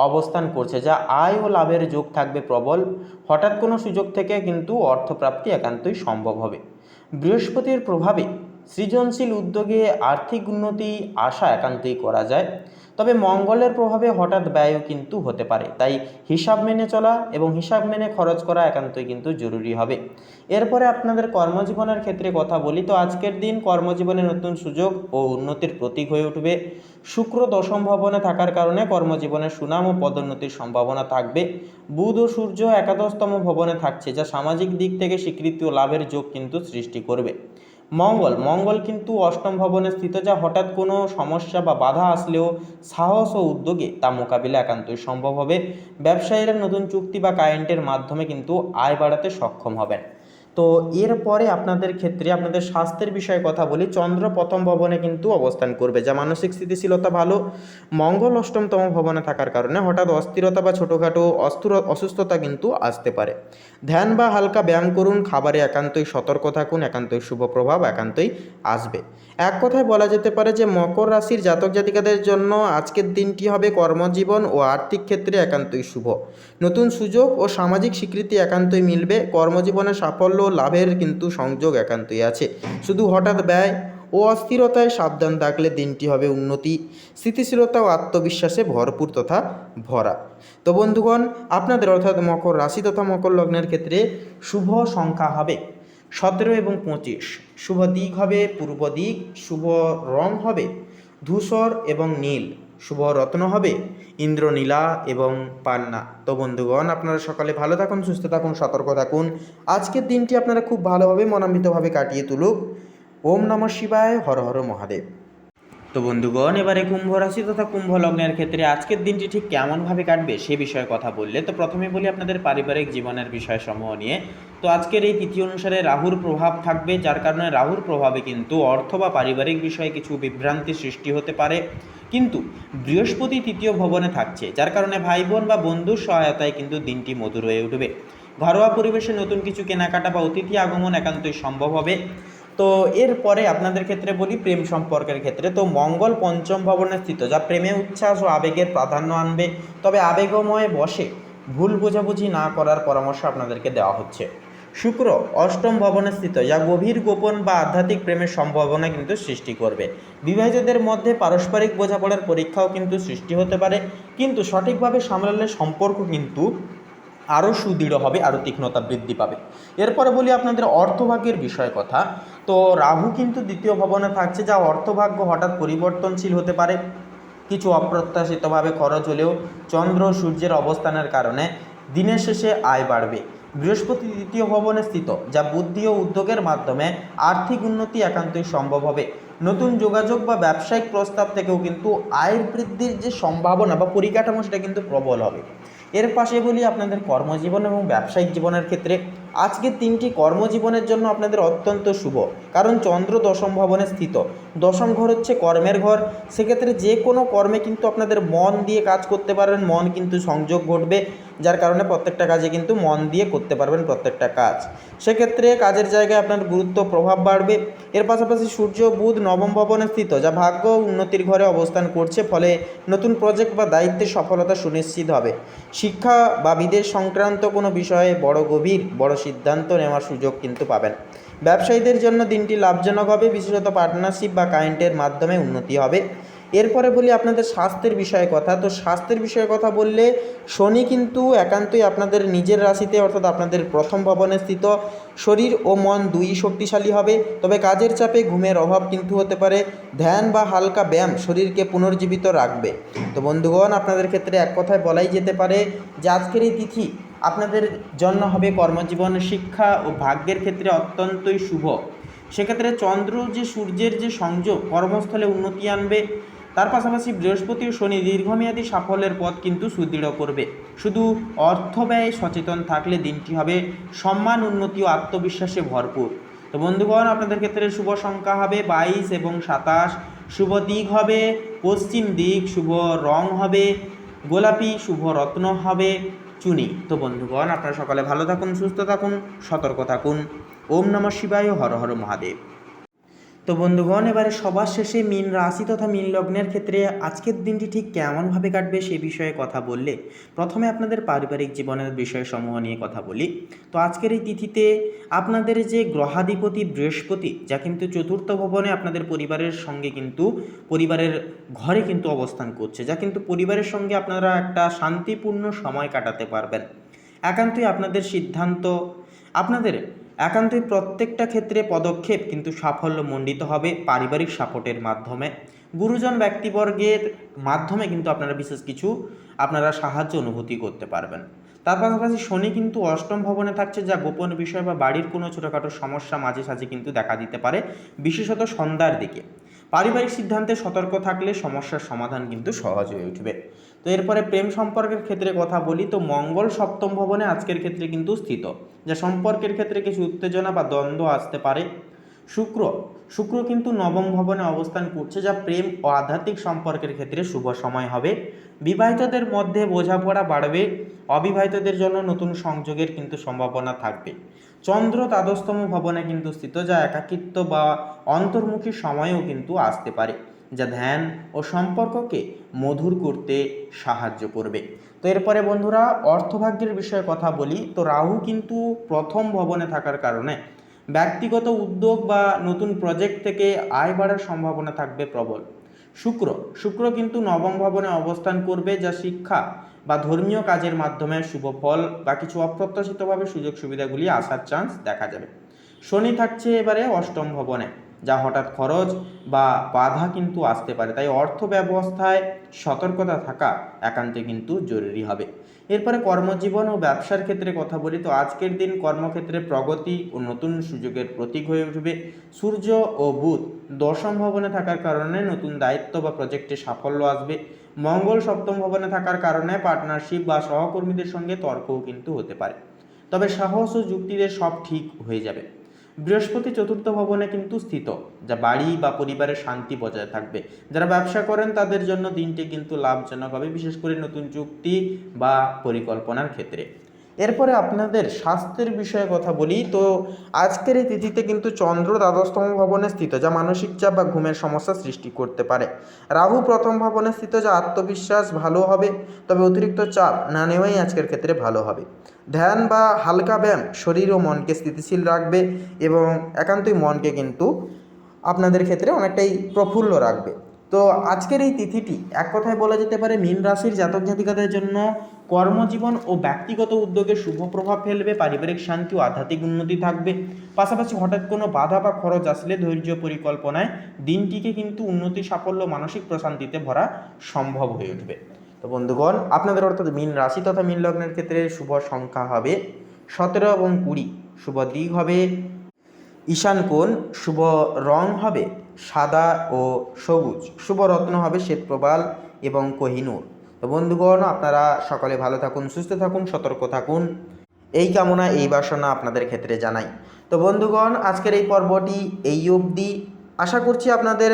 B: অবস্থান করছে, যা আয় ও লাভের যোগ থাকবে প্রবল। হঠাৎ কোনো সুযোগ থেকে কিন্তু অর্থপ্রাপ্তি একান্তই সম্ভব হবে। বৃহস্পতির প্রভাবে সৃজনশীল উদ্যোগে আর্থিক উন্নতি আশা একান্তই করা যায়। তবে মঙ্গলের প্রভাবে হঠাৎ ব্যয়ও কিন্তু হতে পারে, তাই হিসাব মেনে চলা এবং হিসাব মেনে খরচ করা একান্তই কিন্তু জরুরি হবে। এরপরে আপনাদের কর্মজীবনের ক্ষেত্রে কথা বলি। তো আজকের দিন কর্মজীবনে নতুন সুযোগ ও উন্নতির প্রতীক হয়ে উঠবে। শুক্র দশম ভবনে থাকার কারণে কর্মজীবনে সুনাম ও পদোন্নতির সম্ভাবনা থাকবে। বুধ ও সূর্য একাদশতম ভবনে থাকছে, যা সামাজিক দিক থেকে স্বীকৃতি ও লাভের যোগ কিন্তু সৃষ্টি করবে। মঙ্গল কিন্তু অষ্টম ভবনে স্থিত, যা হঠাৎ কোনো সমস্যা বা বাধা আসলেও সাহস ও উদ্যোগে তা মোকাবিলা একান্তই সম্ভব হবে। ব্যবসায়ীরা নতুন চুক্তি বা ক্লায়েন্টের মাধ্যমে কিন্তু আয় বাড়াতে সক্ষম হবেন। তো এরপরে আপনাদের ক্ষেত্রে আপনাদের স্বাস্থ্যের বিষয়ে কথা বলি। চন্দ্র প্রথম ভবনে কিন্তু অবস্থান করবে, যা মানসিক স্থিতিশীলতা ভালো। মঙ্গল অষ্টমতম ভবনে থাকার কারণে হঠাৎ অস্থিরতা বা ছোটোখাটো অসুস্থতা কিন্তু আসতে পারে। ধ্যান বা হালকা ব্যায়াম করুন। খাবারে একান্তই সতর্ক থাকুন, একান্তই শুভ প্রভাব একান্তই আসবে। এক কথায় বলা যেতে পারে যে মকর রাশির জাতক জাতিকাদের জন্য আজকের দিনটি হবে কর্মজীবন ও আর্থিক ক্ষেত্রে একান্তই শুভ। নতুন সুযোগ ও সামাজিক স্বীকৃতি একান্তই মিলবে। কর্মজীবনে সাফল্য ও লাভের কিন্তু সংযোগ একান্তই আছে। শুধু হঠাৎ ব্যয় ও অস্থিরতায় সাবধান থাকলে দিনটি হবে উন্নতি, স্থিতিশীলতা ও আত্মবিশ্বাসে ভরপুর তথা ভরা। তো বন্ধুগণ, আপনাদের অর্থাৎ মকর রাশি তথা মকর লগ্নের ক্ষেত্রে শুভ সংখ্যা হবে 17 এবং 25, শুভ দিক হবে পূর্ব দিক, শুভ রং হবে ধূসর এবং নীল, শুভ রত্ন হবে ইন্দ্রনীলা এবং পান্না। তো বন্ধুগণ, আপনারা সকালে ভালো থাকুন, সুস্থ থাকুন, সতর্ক থাকুন। আজকের দিনটি আপনারা খুব ভালোভাবে মনান্বিতভাবে কাটিয়ে তুলুক। ওম নমঃ শিবায়, হর হর মহাদেব। তো বন্ধুগণ, এবারে কুম্ভ রাশি তথা কুম্ভ লগ্নের ক্ষেত্রে আজকের দিনটি ঠিক কেমনভাবে কাটবে সে বিষয়ে কথা বললে তো প্রথমে বলি আপনাদের পারিবারিক জীবনের বিষয়সমূহ নিয়ে। তো আজকের এই তিথি অনুসারে রাহুর প্রভাব থাকবে, যার কারণে রাহুর প্রভাবে কিন্তু অর্থ বা পারিবারিক বিষয়ে কিছু বিভ্রান্তি সৃষ্টি হতে পারে। কিন্তু বৃহস্পতি তৃতীয় ভবনে থাকছে, যার কারণে ভাই বোন বা বন্ধুর সহায়তায় কিন্তু দিনটি মধুর হয়ে উঠবে। ঘরোয়া পরিবেশে নতুন কিছু কেনাকাটা বা অতিথি আগমন একান্তই সম্ভব হবে। তো এরপরে আপনাদের ক্ষেত্রে বলি প্রেম সম্পর্কের ক্ষেত্রে। তো মঙ্গল পঞ্চম ভবনে স্থিত, যা প্রেমে উচ্ছ্বাস ও আবেগের প্রাধান্য আনবে। তবে আবেগময় বসে ভুল বোঝাবুঝি না করার পরামর্শ আপনাদেরকে দেওয়া হচ্ছে। শুক্র অষ্টম ভবনে স্থিত, যা গভীর গোপন বা আধ্যাত্মিক প্রেমের সম্ভাবনা কিন্তু সৃষ্টি করবে। বিবাহিতদের মধ্যে পারস্পরিক বোঝাপড়ার পরীক্ষাও কিন্তু সৃষ্টি হতে পারে, কিন্তু সঠিকভাবে সামলালে সম্পর্ক কিন্তু আরও সুদৃঢ় হবে, আরও তীক্ষ্ণতা বৃদ্ধি পাবে। এরপরে বলি আপনাদের অর্থভাগ্যের বিষয় কথা। তো রাহু কিন্তু দ্বিতীয় ভবনে থাকছে, যা অর্থভাগ্য হঠাৎ পরিবর্তনশীল হতে পারে। কিছু অপ্রত্যাশিতভাবে খরচ হলেও চন্দ্র সূর্যের অবস্থানের কারণে দিনের শেষে আয় বাড়বে। বৃহস্পতি দ্বিতীয় ভবনে স্থিত, যা বুদ্ধি ও উদ্যোগের মাধ্যমে আর্থিক উন্নতি একান্তই সম্ভব হবে। নতুন যোগাযোগ বা ব্যবসায়িক প্রস্তাব থেকেও কিন্তু আয়ের বৃদ্ধির যে সম্ভাবনা বা পরিকাঠামো সেটা কিন্তু প্রবল হবে। এর পাশে বলি আপনাদের কর্মজীবন এবং ব্যবসায়িক জীবনের ক্ষেত্রে আজকের দিনটি কর্মজীবনের জন্য আপনাদের অত্যন্ত শুভ, কারণ চন্দ্র দশম ভবনে স্থিত। দশম ঘর হচ্ছে কর্মের ঘর, সেক্ষেত্রে যে কোনো কর্মে কিন্তু আপনাদের মন দিয়ে কাজ করতে পারবেন, মন কিন্তু সংযোগ ঘটবে, যার কারণে প্রত্যেকটা কাজে কিন্তু মন দিয়ে করতে পারবেন প্রত্যেকটা কাজ। সেক্ষেত্রে কাজের জায়গায় আপনার গুরুত্ব প্রভাব বাড়বে। এর পাশাপাশি সূর্য বুধ নবম ভবনে স্থিত, যা ভাগ্য উন্নতির ঘরে অবস্থান করছে, ফলে নতুন প্রজেক্ট বা দায়িত্বের সফলতা সুনিশ্চিত হবে। শিক্ষা বা বিদেশ সংক্রান্ত কোনো বিষয়ে বড় সিদ্ধান্ত নেওয়ার সুযোগ কিন্তু পাবেন। ব্যবসায়ীদের জন্য দিনটি লাভজনক হবে, বিশেষত পার্টনারশিপ বা ক্লায়েন্টের মাধ্যমে উন্নতি হবে। এরপরে বলি আপনাদের স্বাস্থ্যের বিষয়ে কথা। তো স্বাস্থ্যের বিষয়ে কথা বললে শনি কিন্তু একান্তই আপনাদের নিজের রাশিতে, অর্থাৎ আপনাদের প্রথম ভবনে স্থিত। শরীর ও মন দুই শক্তিশালী হবে, তবে কাজের চাপে ঘুমের অভাব কিন্তু হতে পারে। ধ্যান বা হালকা ব্যায়াম শরীরকে পুনর্জীবিত রাখবে। তো বন্ধুগণ, আপনাদের ক্ষেত্রে এক কথায় বলাই যেতে পারে যে আজকের এই তিথি আপনাদের জন্য হবে কর্মজীবন, শিক্ষা ও ভাগ্যের ক্ষেত্রে অত্যন্তই শুভ। সেক্ষেত্রে চন্দ্র যে সূর্যের যে সংযোগ কর্মস্থলে উন্নতি আনবে, তার পাশাপাশি বৃহস্পতি ও শনি দীর্ঘমেয়াদী সাফল্যের পথ কিন্তু সুদৃঢ় করবে। শুধু অর্থ ব্যয়ে সচেতন থাকলে দিনটি হবে সম্মান, উন্নতি ও আত্মবিশ্বাসে ভরপুর। তো বন্ধুগণ, আপনাদের ক্ষেত্রে শুভ সংখ্যা হবে 22 এবং 27। শুভ দিক হবে পশ্চিম দিক, শুভ রং হবে গোলাপি, শুভ রত্ন হবে চুনি। তো বন্ধুগণ, আপনারা সকালে ভালো থাকুন, সুস্থ থাকুন, সতর্ক থাকুন। ওম নমঃ শিবায়, হর হর মহাদেব। তো বন্ধুগণ, এবারে সবার শেষে মীন রাশি তথা মীন লগ্নের ক্ষেত্রে আজকের দিনটি ঠিক কেমনভাবে কাটবে সে বিষয়ে কথা বললে প্রথমে আপনাদের পারিবারিক জীবনের বিষয়সমূহ নিয়ে কথা বলি। তো আজকের এই তিথিতে আপনাদের যে গ্রহাধিপতি বৃহস্পতি, যা কিন্তু চতুর্থ ভবনে আপনাদের পরিবারের সঙ্গে কিন্তু পরিবারের ঘরে কিন্তু অবস্থান করছে, যা কিন্তু পরিবারের সঙ্গে আপনারা একটা শান্তিপূর্ণ সময় কাটাতে পারবেন। একান্তই আপনাদের সিদ্ধান্ত, আপনাদের একান্তই প্রত্যেকটা ক্ষেত্রে পদক্ষেপ কিন্তু সাফল্যমণ্ডিত হবে পারিবারিক সাপোর্টের মাধ্যমে। গুরুজন ব্যক্তিবর্গের মাধ্যমে কিন্তু আপনারা বিশেষ কিছু আপনারা সাহায্য অনুভূতি করতে পারবেন। তার পাশাপাশি শনি কিন্তু অষ্টম ভবনে থাকছে, যা গোপন বিষয় বা বাড়ির কোনো ছোটোখাটো সমস্যা মাঝে সাঝে কিন্তু দেখা দিতে পারে, বিশেষত সন্ধ্যার দিকে। পারিবারিক সিদ্ধান্তে সতর্ক থাকলে সমস্যার সমাধান কিন্তু সহজ হয়ে উঠবে। তো এরপরে প্রেম সম্পর্কের ক্ষেত্রে কথা বলি। তো মঙ্গল সপ্তম ভবনে আজকের ক্ষেত্রে কিন্তু স্থিত, যা সম্পর্কের ক্ষেত্রে কিছু উত্তেজনা বা দ্বন্দ্ব আসতে পারে। শুক্র কিন্তু নবম ভবনে অবস্থান করছে, যা প্রেম ও আধ্যাত্মিক সম্পর্কের ক্ষেত্রে শুভ সময় হবে। বিবাহিতদের মধ্যে বোঝাপড়া বাড়বে, অবিবাহিতদের জন্য নতুন সংযোগের কিন্তু সম্ভাবনা থাকবে। চন্দ্র দ্বাদশতম ভবনে কিন্তু স্থিত, যা একাকিত্ব বা অন্তর্মুখী সময়ও কিন্তু আসতে পারে, যা ধ্যান ও সম্পর্ককে মধুর করতে সাহায্য করবে। তো এরপরে বন্ধুরা অর্থভাগ্যের বিষয়ে কথা বলি। তো রাহু কিন্তু প্রথম ভবনে থাকার কারণে ব্যক্তিগত উদ্যোগ বা নতুন প্রজেক্ট থেকে আয় বাড়ার সম্ভাবনা থাকবে প্রবল। শুক্র কিন্তু নবম ভবনে অবস্থান করবে, যা শিক্ষা বা ধর্মীয় কাজের মাধ্যমে শুভ ফল বা কিছু অপ্রত্যাশিতভাবে সুযোগ সুবিধাগুলি আসার চান্স দেখা যাবে। শনি থাকছে এবারে অষ্টম ভবনে, যা হঠাৎ খরচ বা বাধা কিন্তু আসতে পারে, তাই অর্থ ব্যবস্থায় সতর্কতা থাকা একান্তে কিন্তু জরুরি হবে। এরপরে কর্মজীবন ও ব্যবসার ক্ষেত্রে কথা বলি। তো আজকের দিন কর্মক্ষেত্রে প্রগতি ও নতুন সুযোগের প্রতীক হয়ে উঠবে। সূর্য ও বুধ দশম ভবনে থাকার কারণে নতুন দায়িত্ব বা প্রজেক্টে সাফল্য আসবে। মঙ্গল সপ্তম ভবনে থাকার কারণে পার্টনারশিপ বা সহকর্মীদের সঙ্গে তর্কও কিন্তু হতে পারে, তবে সাহস ও যুক্তিতে সব ঠিক হয়ে যাবে। বৃহস্পতি চতুর্থ ভবনে কিন্তু স্থিত, যা বাড়ি বা পরিবারের শান্তি বজায় থাকবে। যারা ব্যবসা করেন তাদের জন্য দিনটি কিন্তু লাভজনক হবে, বিশেষ করে নতুন চুক্তি বা পরিকল্পনার ক্ষেত্রে। এরপরে আপনাদের স্বাস্থ্যের বিষয়ে কথা বলি। তো আজকের এই তিথিতে কিন্তু চন্দ্র দ্বাদশতম ভবনে স্থিত, যা মানসিক চাপ বা ঘুমের সমস্যা সৃষ্টি করতে পারে। রাহু প্রথম ভবনে স্থিত, যা আত্মবিশ্বাস ভালো হবে, তবে অতিরিক্ত চাপ না নেওয়াই আজকের ক্ষেত্রে ভালো হবে। ধ্যান বা হালকা ব্যায়াম শরীর ও মনকে স্থিতিশীল রাখবে এবং একান্তই মনকে কিন্তু আপনাদের ক্ষেত্রে অনেকটাই প্রফুল্ল রাখবে। তো আজকের এই তিথিটি এক কথায় বলা যেতে পারে মীন রাশির জাতক জাতিকাদের জন্য কর্মজীবন ও ব্যক্তিগত উদ্যোগে শুভ প্রভাব ফেলবে, পারিবারিক শান্তি ও আধ্যাত্মিক উন্নতি থাকবে। পাশাপাশি হঠাৎ কোনো বাধা বা খরচ আসলে ধৈর্য পরিকল্পনায় দিনটিকে কিন্তু উন্নতি, সাফল্য, মানসিক প্রশান্তিতে ভরা সম্ভব হয়ে উঠবে। তো বন্ধুগণ, আপনাদের অর্থাৎ মীন রাশি তথা মীন লগ্নের ক্ষেত্রে শুভ সংখ্যা হবে 17 এবং 20। শুভ দিক হবে ঈশান কোণ, শুভ রং হবে সাদা ও সবুজ, শুভ রত্ন হবে শ্বেতপ্রবাল এবং কোহিনূর। তো বন্ধুগণ, আপনারা সকলে ভালো থাকুন, সুস্থ থাকুন, সতর্ক থাকুন, এই কামনা এই বাসনা আপনাদের ক্ষেত্রে জানাই। তো বন্ধুগণ, আজকের এই পর্বটি এই অবধি। আশা করছি আপনাদের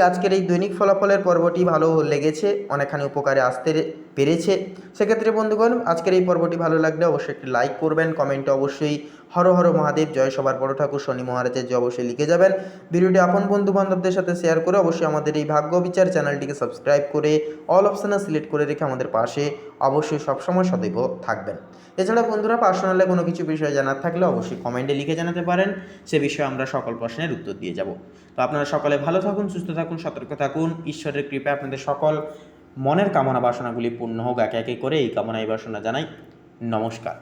B: আজকের এই দৈনিক ফলাফলের পর্বটি ভালো লেগেছে, অনেকখানি উপকারে আসতে পেরেছে। সেক্ষেত্রে বন্ধুগণ, আজকের এই পর্বটি ভালো লাগলে অবশ্যই একটি লাইক করবেন, কমেন্টে অবশ্যই হর হর মহাদেব, জয় সবার বড় ঠাকুর শনি মহারাজের জয় অবশ্যই লিখে যাবেন। ভিডিওটি আপন বন্ধু বান্ধবদের সাথে শেয়ার করে অবশ্যই আমাদের এই ভাগ্য বিচার চ্যানেলটিকে সাবস্ক্রাইব করে অল অপশানে সিলেক্ট করে রেখে আমাদের পাশে অবশ্যই সবসময় সদৈব থাকবেন। এছাড়া বন্ধুরা, পার্সোনালে কোনো কিছু বিষয় জানার থাকলে অবশ্যই কমেন্টে লিখে জানাতে পারেন, সে বিষয়ে আমরা সকল প্রশ্নের উত্তর দিয়ে যাব। তো আপনারা সকলে ভালো থাকুন, সুস্থ থাকুন, সতর্ক থাকুন। ঈশ্বরের কৃপায় আপনাদের সকল মনের কামনা বাসনাগুলি পূর্ণ হোক। একে একে করে এই কামনা এই বাসনা জানাই। নমস্কার।